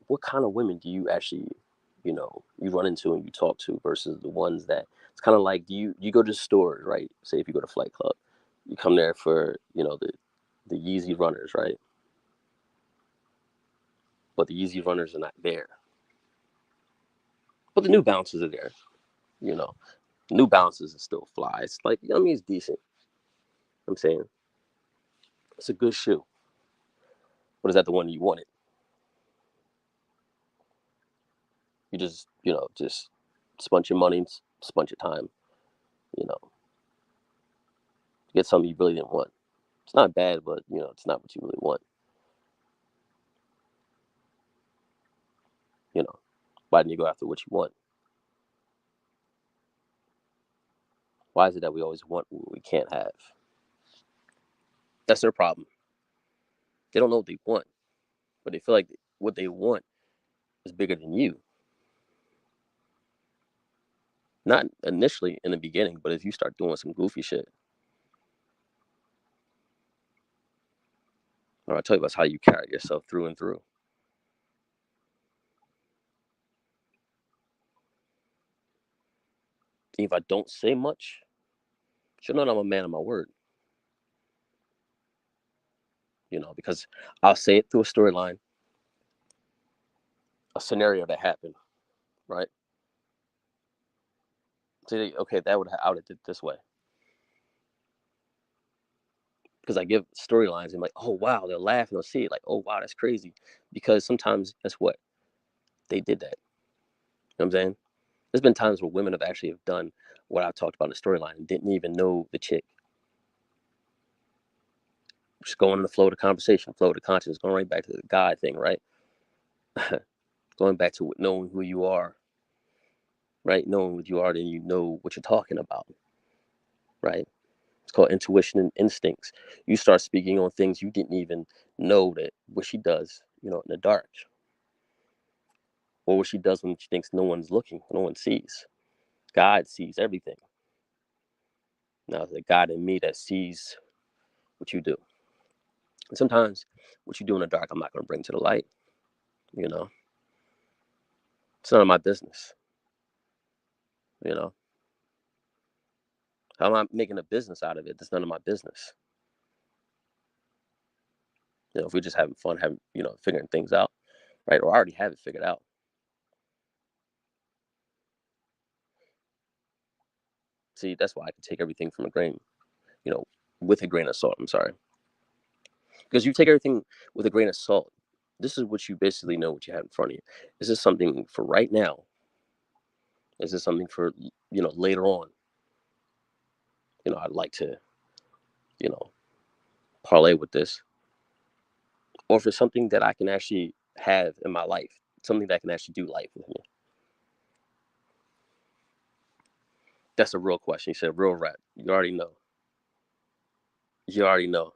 what kind of women do you actually, you run into and you talk to versus the ones that it's kind of like, do you go to the store, right? Say if you go to Flight Club, you come there for the Yeezy runners, right? But the Yeezy runners are not there. But the New Balances are there. You know, New Balances are still fly. It's like, I mean, it's decent. I'm saying it's a good shoe. But is that the one you wanted? You just sponge your money, sponge your time, you know, get something you really didn't want. It's not bad, but it's not what you really want. You know, why didn't you go after what you want? Why is it that we always want what we can't have? That's their problem. They don't know what they want. but they feel like what they want is bigger than you. Not initially in the beginning, but if you start doing some goofy shit, or I tell you about how you carry yourself through and through. If I don't say much, she'll know that I'm a man of my word. Because I'll say it through a storyline, a scenario that happened, right? Say, okay, I would have did this way. Because I give storylines and like, oh wow, they'll laugh and they'll see it like, oh wow, that's crazy. Because sometimes that's what they did that. You know what I'm saying? There's been times where women have done what I talked about in the storyline and didn't even know the chick. Just going in the flow of the conversation, flow of the conscience, going right back to the God thing, right? Going back to knowing who you are, right? Knowing what you are, then you know what you're talking about, right? It's called intuition and instincts. You start speaking on things you didn't even know that what she does, in the dark, or what she does when she thinks no one's looking, no one sees. God sees everything. Now, it's the God in me that sees what you do. And sometimes what you do in the dark, I'm not going to bring to the light. You know, it's none of my business. You know, I'm not making a business out of it. That's none of my business. If we're just having fun, figuring things out, right? Or I already have it figured out. See, that's why I can take everything from a grain, you know, with a grain of salt. I'm sorry. Because you take everything with a grain of salt. This is what you basically know what you have in front of you. Is this something for right now? Is this something for, later on? I'd like to, you know, parlay with this. Or for something that I can actually have in my life, something that can actually do life with me. That's a real question. You said real rap. You already know. You already know,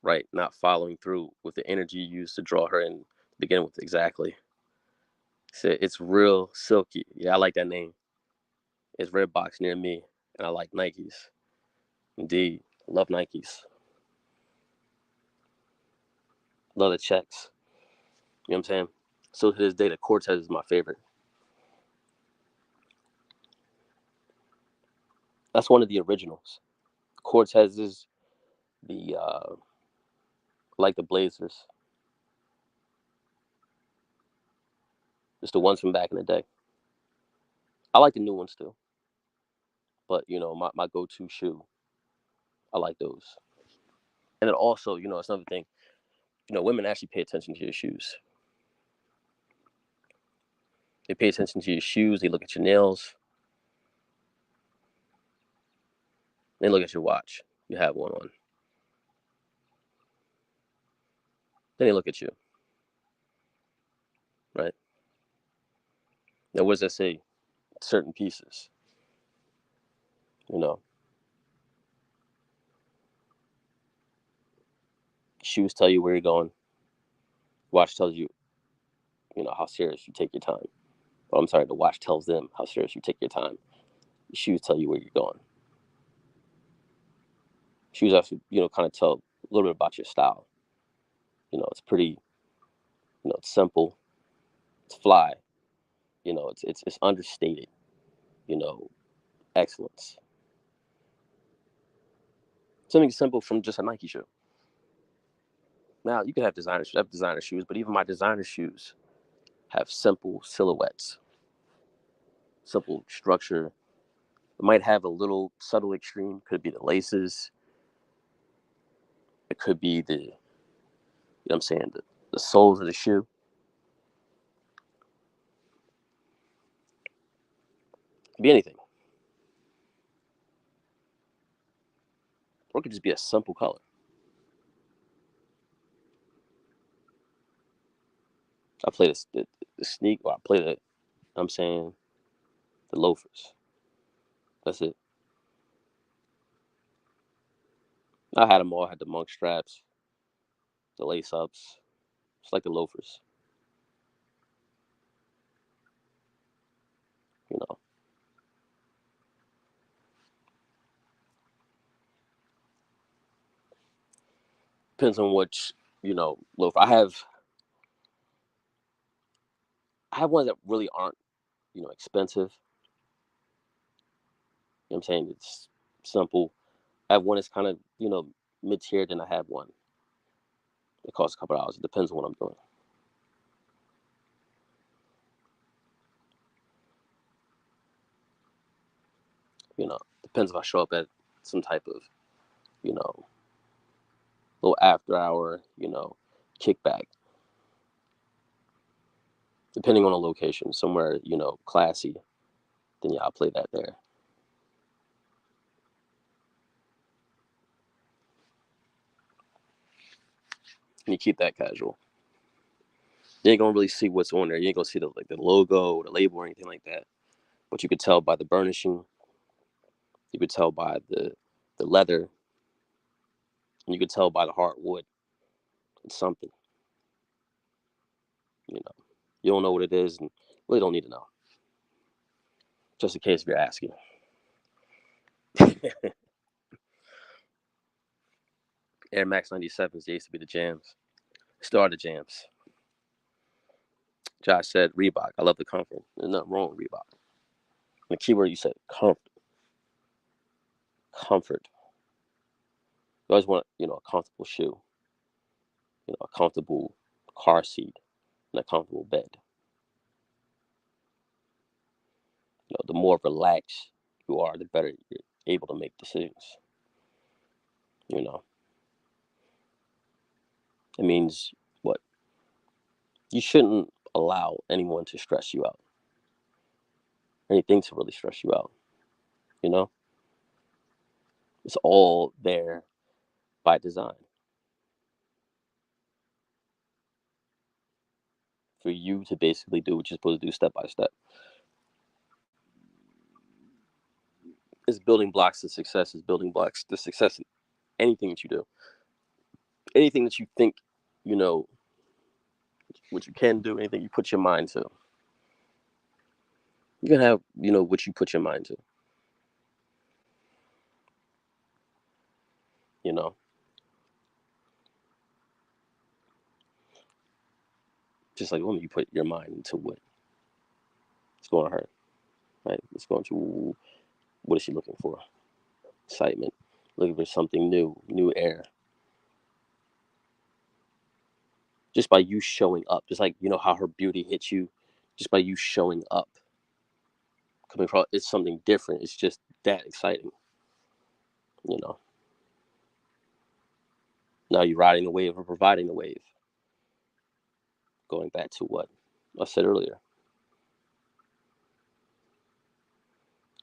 right? Not following through with the energy you used to draw her in, begin with. Exactly. Said it's real silky. Yeah, I like that name. It's red box near me, and I like Nikes. Indeed, love Nikes. Love the checks. You know what I'm saying? So to this day, the Cortez is my favorite. That's one of the originals. Cortez is the like the Blazers. Just the ones from back in the day. I like the new ones too, but my go-to shoe. I like those. And then also, it's another thing. Women actually pay attention to your shoes. They pay attention to your shoes. They look at your nails. They look at your watch. You have one on. Then they look at you, right? Now, what does that say? Certain pieces, you know. Shoes tell you where you're going. Watch tells you, how serious you take your time. Oh, I'm sorry, the watch tells them how serious you take your time. The shoes tell you where you're going. Shoes actually, kind of tell a little bit about your style. It's pretty, it's simple, it's fly, it's understated, you know, excellence. Something simple from just a Nike shoe. Now you can have designer shoes. I have designer shoes, but even my designer shoes have simple silhouettes, simple structure. It might have a little subtle extreme. Could be the laces. It could be what I'm saying, the soles of the shoe. It could be anything. Or it could just be a simple color. I play the sneak, or I play I'm saying, the loafers. That's it. I had them all. I had the monk straps. the lace ups. It's like the loafers, you know. Depends on which, loafer. I have ones that really aren't, expensive. You know what I'm saying? It's simple. I have one that's kind of, mid tier, then I have one. It costs a couple dollars. It depends on what I'm doing. Depends if I show up at some type of, you know, little after hour, kickback. Depending on the location, somewhere, classy, then yeah, I'll play that there. And you keep that casual. You ain't gonna really see what's on there. You ain't gonna see the logo or the label or anything like that. But you could tell by the burnishing. You could tell by the leather, and you could tell by the hardwood. It's something. You know, you don't know what it is, and really don't need to know. Just in case if you're asking. Air Max 97s, they used to be the jams. Still are the jams. Josh said Reebok. I love the comfort. There's nothing wrong with Reebok. The keyword you said, comfort. Comfort. You always want, a comfortable shoe, a comfortable car seat, and a comfortable bed. The more relaxed you are, the better you're able to make decisions. You know, it means what? You shouldn't allow anyone to stress you out, anything to really stress you out. You know, it's all there by design for you to basically do what you're supposed to do step by step. It's building blocks to success. Is building blocks to success in anything that you do, anything that you think, you know, what you can do, anything you put your mind to. You can have, what you put your mind to. You know, just like a woman, you put your mind into what it's going to hurt, right? It's going to, what is she looking for? Excitement, looking for something new, new air. Just by you showing up, just like, how her beauty hits you, just by you showing up, coming across, it's something different. It's just that exciting, you know. Now you're riding the wave or providing the wave. Going back to what I said earlier.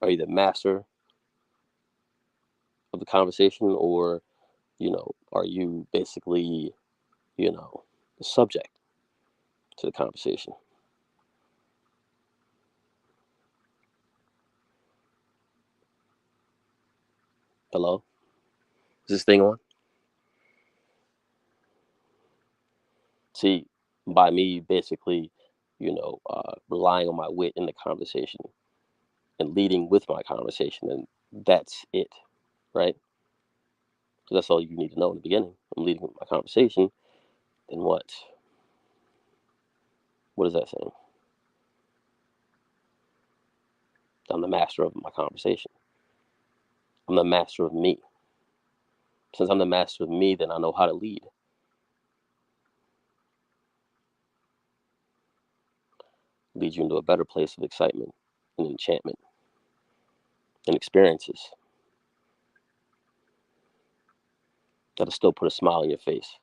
Are you the master of the conversation, or, are you basically, the subject to the conversation? Hello? Is this thing on? See, by me basically, relying on my wit in the conversation and leading with my conversation, and that's it, right? So that's all you need to know in the beginning. I'm leading with my conversation. Then what? What is that saying? I'm the master of my conversation. I'm the master of me. Since I'm the master of me, then I know how to lead. Lead you into a better place of excitement and enchantment and experiences that'll still put a smile on your face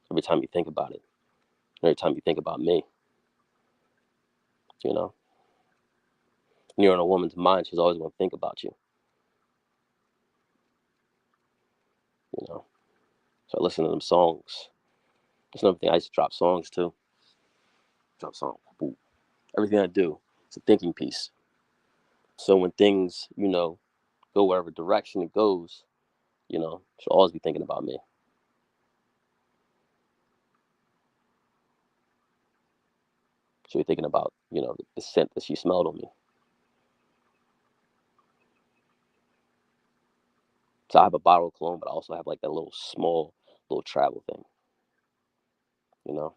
every time you think about it. Every time you think about me, you know. When you're in a woman's mind, she's always going to think about you, you know. So I listen to them songs. That's another thing. I used to drop songs too. Drop songs. Everything I do, it's a thinking piece. So when things, go wherever direction it goes, she'll always be thinking about me. So you're thinking about, the scent that she smelled on me. So I have a bottle of cologne, but I also have like that little small little travel thing, you know,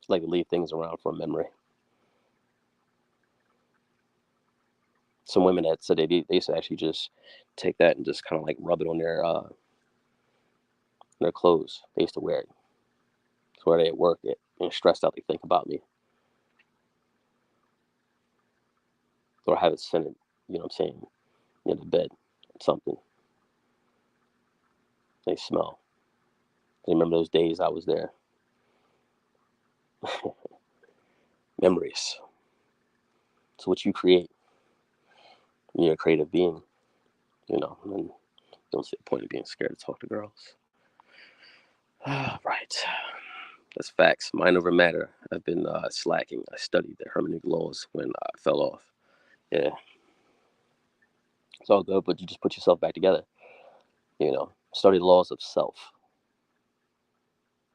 like to leave things around for memory. Some women that said they used to actually just take that and just kind of like rub it on their clothes. They used to wear it. It's where they at work it and stressed out. They think about me or have it scented. You know what I'm saying? In the bed, something they smell. They remember those days I was there. Memories. It's what you create. You're a creative being, and don't see the point of being scared to talk to girls. Right. That's facts. Mind over matter. I've been slacking. I studied the hermeneutic laws when I fell off. Yeah, it's all good, but you just put yourself back together. Study the laws of self.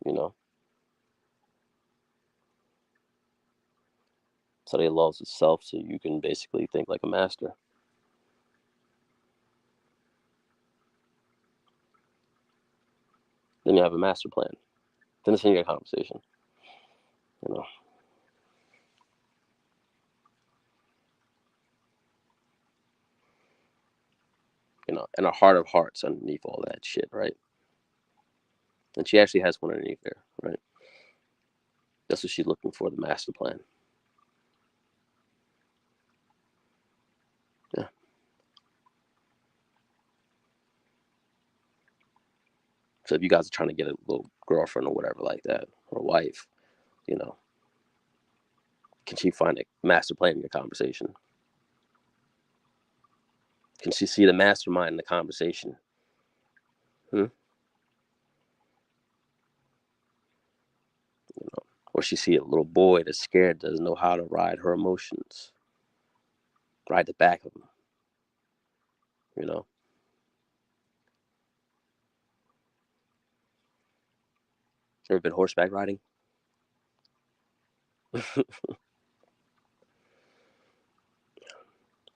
You know, study the laws of self so you can basically think like a master. Then you have a master plan. Then it's in your conversation. You know, and a heart of hearts underneath all that shit, right? And she actually has one underneath there, right? That's what she's looking for, the master plan. Yeah. So if you guys are trying to get a little girlfriend or whatever like that, or wife, you know, can she find a master plan in your conversation? Can she see the mastermind in the conversation? Hmm? Or she see a little boy that's scared, doesn't know how to ride her emotions, ride the back of him, you know? Ever been horseback riding?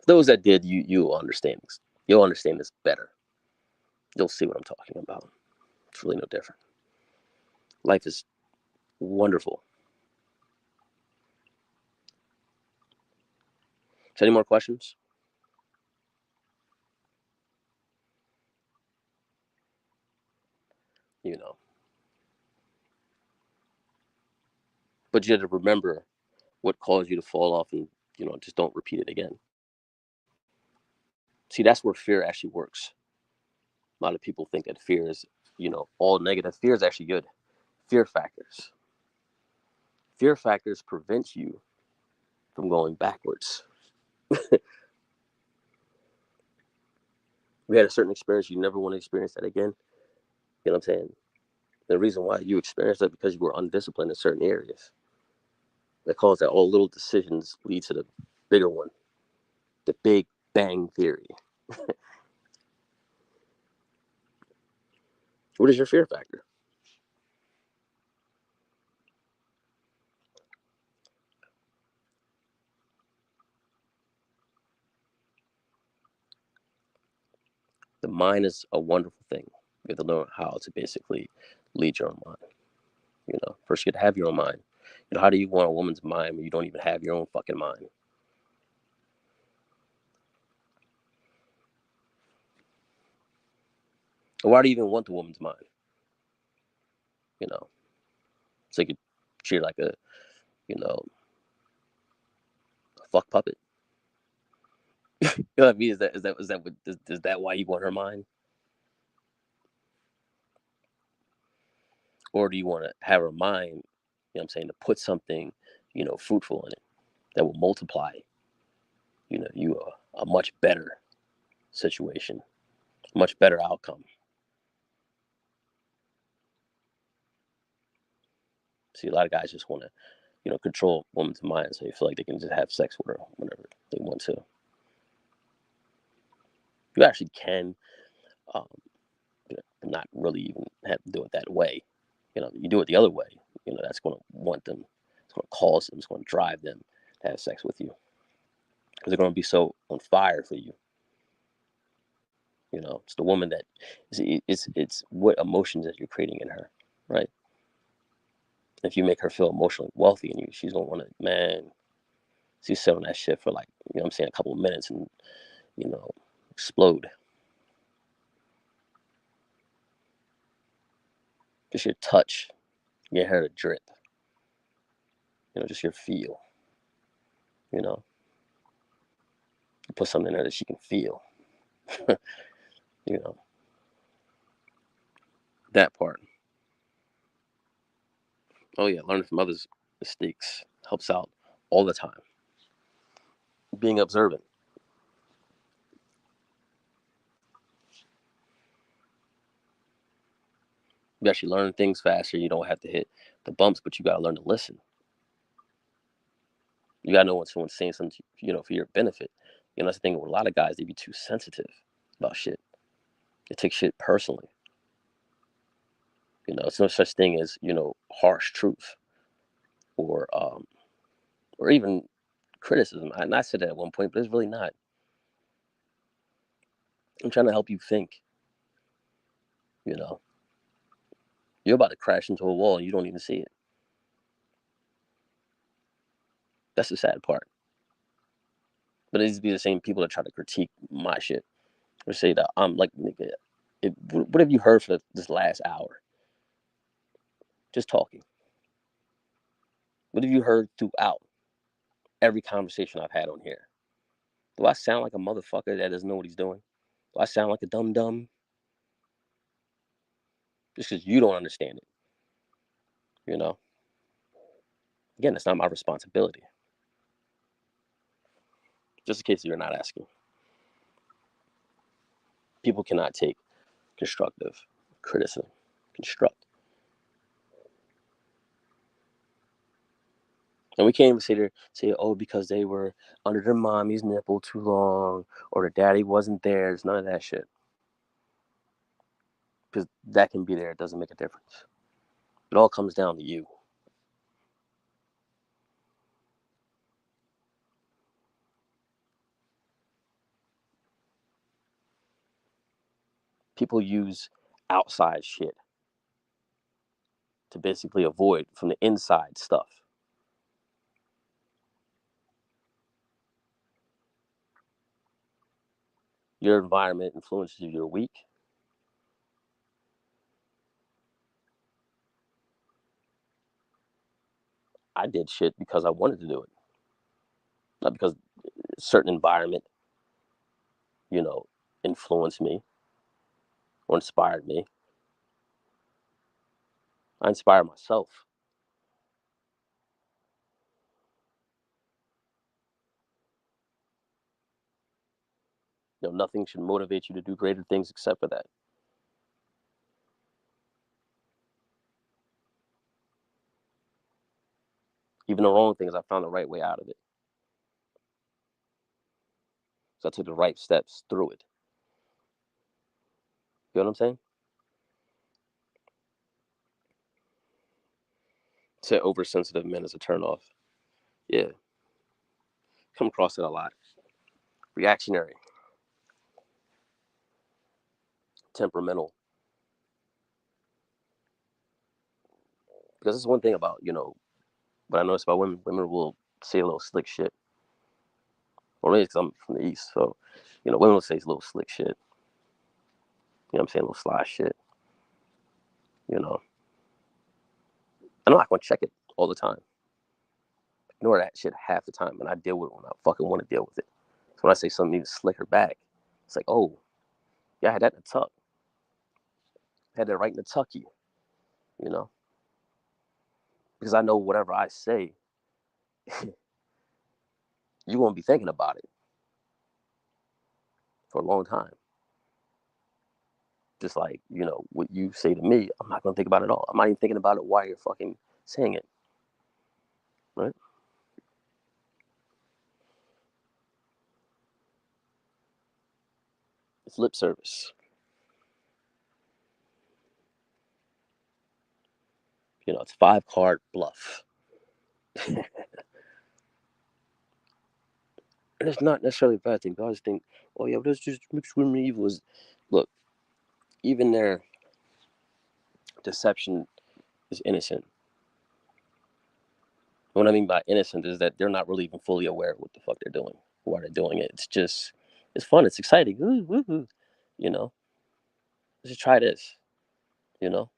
Those that did, you'll understand this. You'll understand this better. You'll see what I'm talking about. It's really no different. Life is wonderful. So any more questions? You know. But you have to remember what caused you to fall off and, just don't repeat it again. See, that's where fear actually works. A lot of people think that fear is, all negative. Fear is actually good. Fear factors. Fear factors prevent you from going backwards. We had a certain experience, you never want to experience that again. You know what I'm saying? The reason why you experienced that because you were undisciplined in certain areas. That caused that all little decisions lead to the bigger one, the big bang theory. What is your fear factor? The mind is a wonderful thing. You have to learn how to basically lead your own mind. First you have to have your own mind. How do you want a woman's mind when you don't even have your own fucking mind? Or why do you even want the woman's mind? You know, so you could treat her like a fuck puppet. You know what I mean? Is that why you want her mind? Or do you want to have her mind, what I'm saying, to put something, fruitful in it that will multiply, you a much better situation, much better outcome. See, a lot of guys just want to, control a woman's mind so they feel like they can just have sex with her whenever they want to. You actually can, um, not really even have to do it that way. you do it the other way, that's going to want them. It's going to cause them. It's going to drive them to have sex with you because they're going to be so on fire for you. It's the woman that it's what emotions that you're creating in her, right? If you make her feel emotionally wealthy and she's gonna want to, man, she's sit on that shit for like, what I'm saying, a couple of minutes and, explode. Just your touch, get her to drip, just your feel, you know, you put something in there that she can feel, you know, that part. Oh yeah, learning from others' mistakes helps out all the time. Being observant. You actually learn things faster. You don't have to hit the bumps, but you gotta learn to listen. You gotta know when someone's saying something, for your benefit. That's the thing with a lot of guys, they be too sensitive about shit. They take shit personally. It's no such thing as, harsh truth or even criticism. And I said that at one point, but it's really not. I'm trying to help you think, you know. You're about to crash into a wall and you don't even see it. That's the sad part. But it needs to be the same people that try to critique my shit or say that I'm like, nigga, what have you heard for this last hour? Just talking. What have you heard throughout every conversation I've had on here? Do I sound like a motherfucker that doesn't know what he's doing? Do I sound like a dumb dumb? Just because you don't understand it, you know? Again, it's not my responsibility. Just in case you're not asking. People cannot take constructive criticism. Construct. And we can't even say, oh, because they were under their mommy's nipple too long or their daddy wasn't there. It's none of that shit. Because that can be there. It doesn't make a difference. It all comes down to you. People use outside shit to basically avoid from the inside stuff. Your environment influences your week. I did shit because I wanted to do it, not because a certain environment, you know, influenced me or inspired me. I inspire myself. Nothing should motivate you to do greater things except for that. Even the wrong things, I found the right way out of it. So I took the right steps through it. You know what I'm saying? Say oversensitive men as a turnoff. Yeah, come across it a lot. Reactionary, temperamental. Because it's one thing about, what I notice about women. Women will say a little slick shit. Or maybe because I'm from the East. So, women will say a little slick shit. You know what I'm saying? A little sly shit. You know, I'm not going to check it all the time. Ignore that shit half the time. And I deal with it when I fucking want to deal with it. So when I say something even slicker back, it's like, oh, yeah, I had that in the tuck. I had that right in the tucky, you know? Because I know whatever I say, you won't be thinking about it for a long time. Just like, what you say to me, I'm not going to think about it at all. I'm not even thinking about it while you're fucking saying it, right? It's lip service. It's 5 card bluff. And it's not necessarily a bad thing. I always think, oh yeah, but that's just mixed with evil. Is Look, even their deception is innocent. What I mean by innocent is that they're not really even fully aware of what the fuck they're doing, why they're doing it. It's fun, it's exciting. Ooh, woo, woo. You know, let's just try this. You know,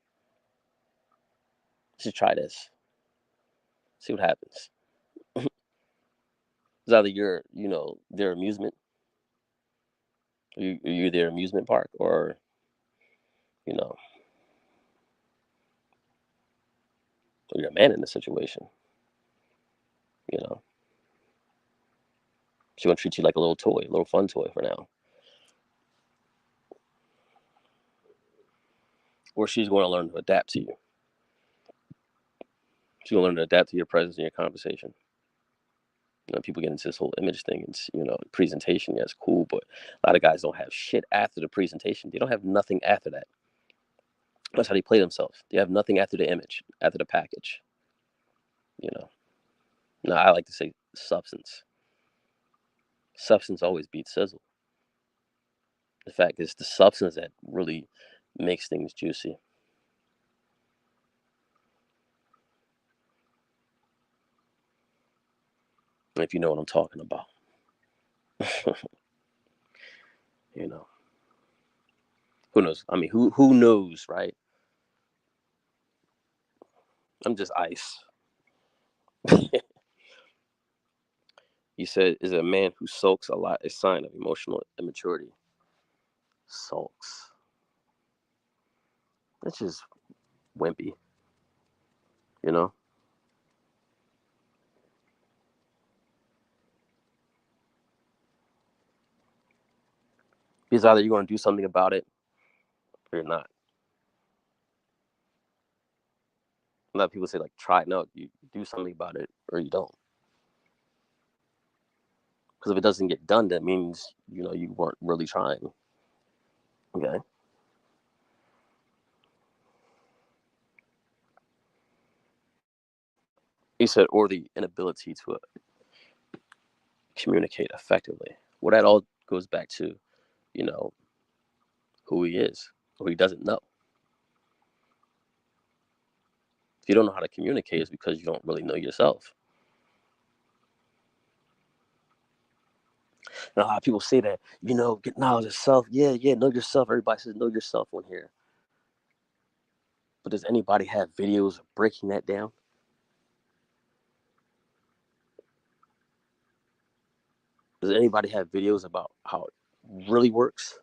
let's just try this. See what happens. It's either their amusement, you're their amusement park, or you know, you're a man in the situation. You know, she want to treat you like a little toy, a little fun toy for now, or she's going to learn to adapt to you. She's going to learn to adapt to your presence and your conversation. People get into this whole image thing. It's presentation. Yeah, it's cool, but a lot of guys don't have shit after the presentation. They don't have nothing after that. That's how they play themselves. They have nothing after the image, after the package. You know. Now I like to say substance. Substance always beats sizzle. In fact, it's the substance that really makes things juicy. If you know what I'm talking about. you know. Who knows? I mean, who knows, right? I'm just ice. You said, is a man who sulks a lot a sign of emotional immaturity? Sulks. That's just wimpy, you know? Because either you're going to do something about it or you're not. A lot of people say, like, try it. No, you do something about it or you don't. Because if it doesn't get done, that means, you weren't really trying. Okay? You said, or the inability to communicate effectively. Well, that all goes back to, you know, who he is, who he doesn't know. If you don't know how to communicate, it's because you don't really know yourself. And a lot of people say that, get knowledge of self. Yeah, yeah, know yourself. Everybody says know yourself on here. But does anybody have videos of breaking that down? Does anybody have videos about how it really works?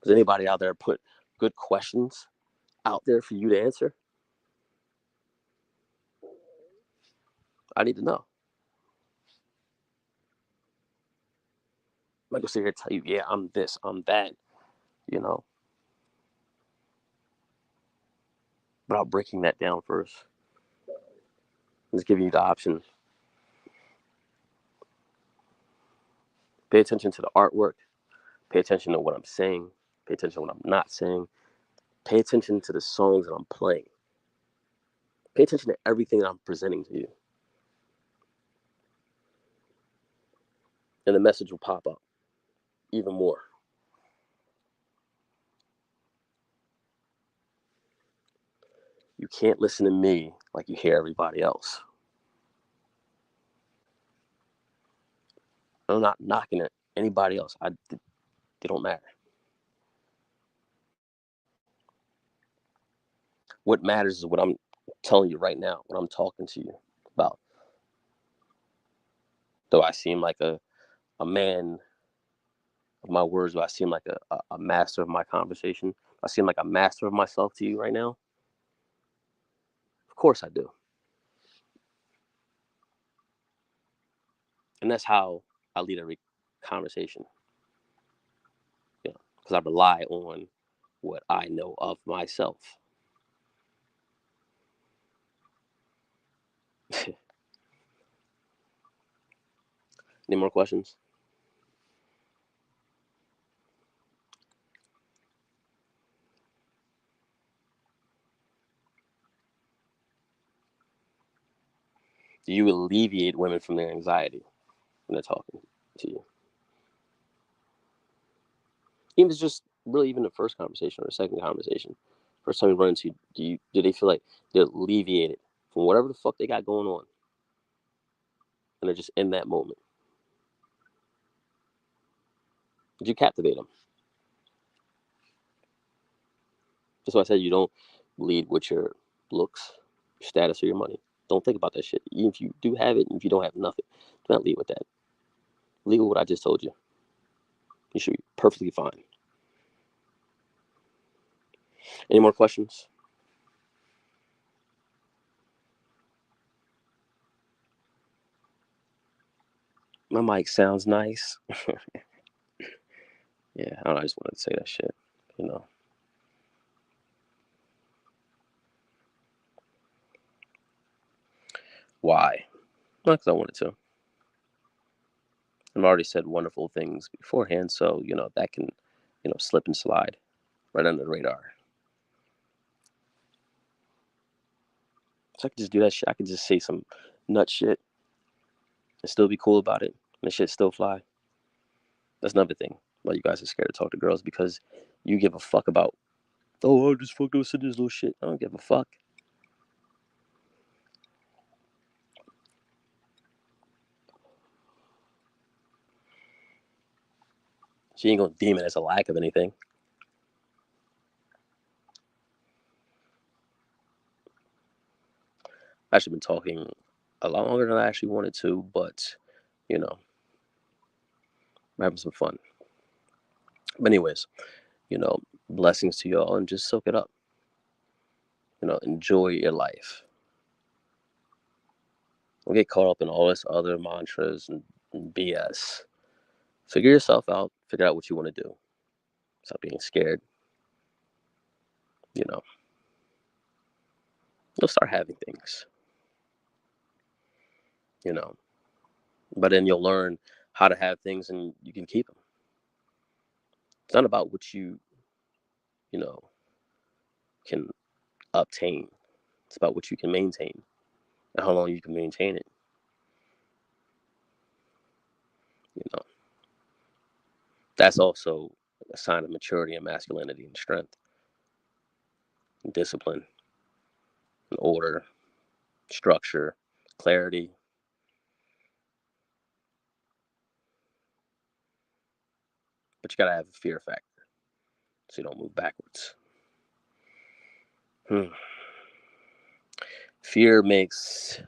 Does anybody out there put good questions out there for you to answer? I need to know. I'm not gonna sit here and tell you, yeah, I'm this, I'm that, you know, without breaking that down first. Just giving you the option. Pay attention to the artwork. Pay attention to what I'm saying. Pay attention to what I'm not saying. Pay attention to the songs that I'm playing. Pay attention to everything that I'm presenting to you. And the message will pop up even more. You can't listen to me like you hear everybody else. I'm not knocking at anybody else. They don't matter. What matters is what I'm telling you right now, what I'm talking to you about. Do I seem like a man of my words? Do I seem like a master of my conversation? Do I seem like a master of myself to you right now? Of course I do. And that's how I lead every conversation. Because I rely on what I know of myself. Any more questions? Do you alleviate women from their anxiety when they're talking to you? Even if it's just really even the first conversation or the second conversation. First time you run into, do they feel like they're alleviated from whatever the fuck they got going on, and they're just in that moment? Did you captivate them? That's why I said you don't lead with your looks, your status, or your money. Don't think about that shit. Even if you do have it, and if you don't have nothing, do not lead with that. Lead with what I just told you. You should be perfectly fine. Any more questions? My mic sounds nice. Yeah, I don't know, I just wanted to say that shit. You know. Why? Not because I wanted to. I've already said wonderful things beforehand, so that can, slip and slide right under the radar. So I could just do that shit. I could just say some nut shit and still be cool about it, and the shit still fly. That's another thing why you guys are scared to talk to girls, because you give a fuck about, oh, I just fucked up, said this little shit. I don't give a fuck. She ain't gonna deem it as a lack of anything. I actually been talking a lot longer than I actually wanted to, but I'm having some fun. But anyways, blessings to y'all, and just soak it up. Enjoy your life. Don't get caught up in all this other mantras and BS. Figure yourself out. Figure out what you want to do. Stop being scared. You'll start having things. But then you'll learn how to have things, and you can keep them. It's not about what you know can obtain. It's about what you can maintain and how long you can maintain it. You know, that's also a sign of maturity and masculinity and strength, and discipline, and order, structure, clarity. But you gotta have a fear factor so you don't move backwards. Fear makes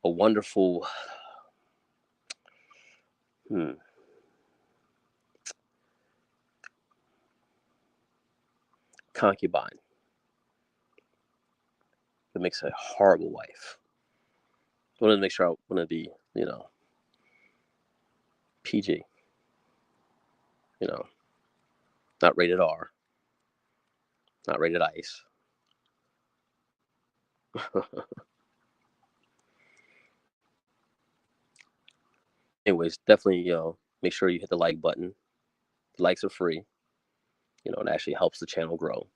a wonderful concubine. It makes a horrible wife. I want to make sure I want to be, PG. Not rated R, not rated ice. Anyways, definitely, make sure you hit the like button. The likes are free. It actually helps the channel grow.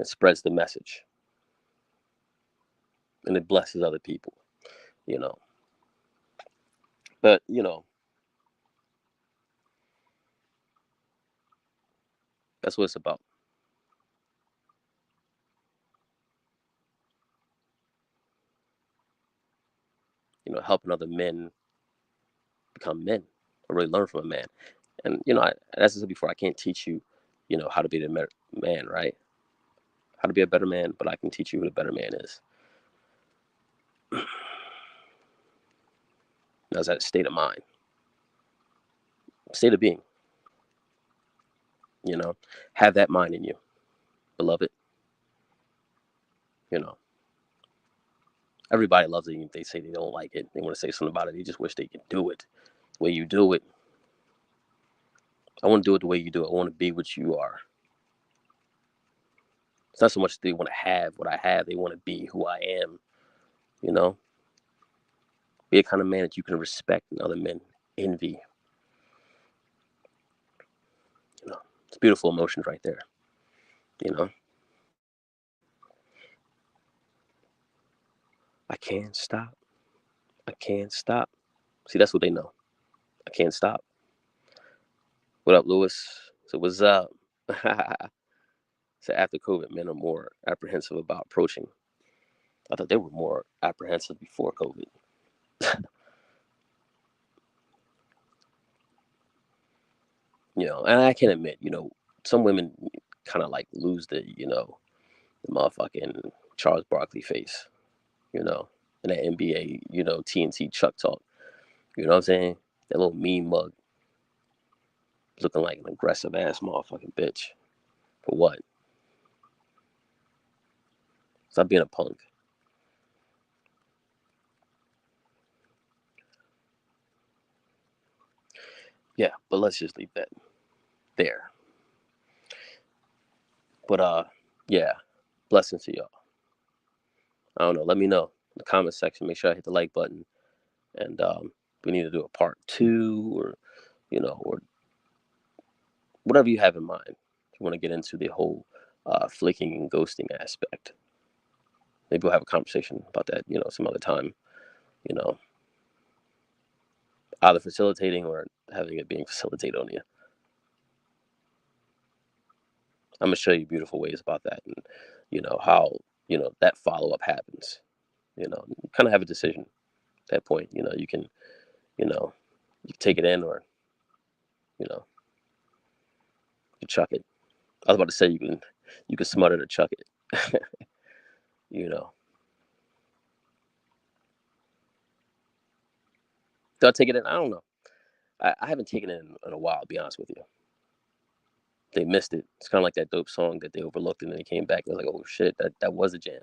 It spreads the message, and it blesses other people. You know, but that's what it's about. Helping other men become men, or really learn from a man. And as I said before, I can't teach you, how to be the man, right? How to be a better man, but I can teach you who the better man is. That's that state of mind, state of being. Have that mind in you, beloved. You know, everybody loves it. If they say they don't like it, they want to say something about it. They just wish they could do it the way you do it. I want to do it the way you do it. I want to be what you are. It's not so much they want to have what I have. They want to be who I am. You know, be a kind of man that you can respect and other men envy. It's beautiful emotions right there. You know. I can't stop. I can't stop. See, that's what they know. I can't stop. What up, Lewis? So what's up? So after COVID, men are more apprehensive about approaching. I thought they were more apprehensive before COVID. And I can admit, some women kind of like lose the motherfucking Charles Barkley face, you know, and that NBA, TNT Chuck talk. You know what I'm saying? That little mean mug looking like an aggressive ass motherfucking bitch. For what? Stop being a punk. Yeah, but let's just leave that there. But yeah, blessings to y'all. I don't know. Let me know in the comment section. Make sure I hit the like button, and we need to do a part 2, or whatever you have in mind. If you want to get into the whole flicking and ghosting aspect, maybe we'll have a conversation about that. Some other time. You know, either facilitating or having it being facilitated on you. I'm gonna show you beautiful ways about that, and how that follow up happens. You kind of have a decision at that point. You can you know you can take it in, or you know you chuck it. I was about to say you can smut it or chuck it. you know, do I take it in? I don't know. I haven't taken it in a while. To be honest with you, they missed it. It's kind of like that dope song that they overlooked, and then they came back and was like, oh shit, that was a jam.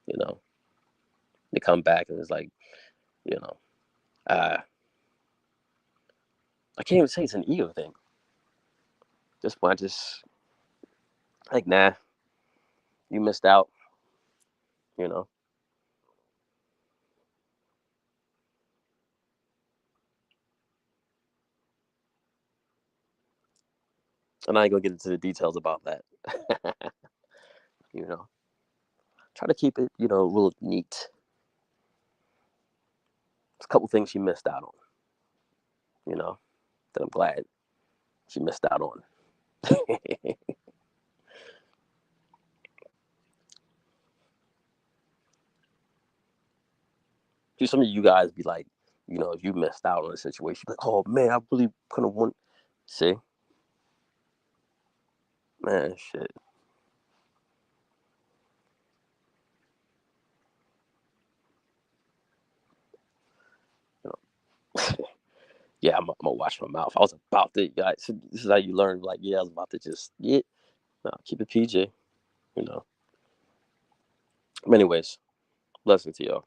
You know, they come back and it's like, you know, uh, I can't even say it's an ego thing. This point, I just like, nah, you missed out. You know, and I ain't gonna get into the details about that. you know, try to keep it, real neat. There's a couple things she missed out on. That I'm glad she missed out on. See, some of you guys be like, if you missed out on a situation, like, oh man, I really could have won. See, man, shit. You know, yeah, I'm gonna watch my mouth. I was about to, guys. This is how you learn. Like, yeah, I was about to just, yeah, no, keep it PJ. You know. Anyways, blessings to y'all.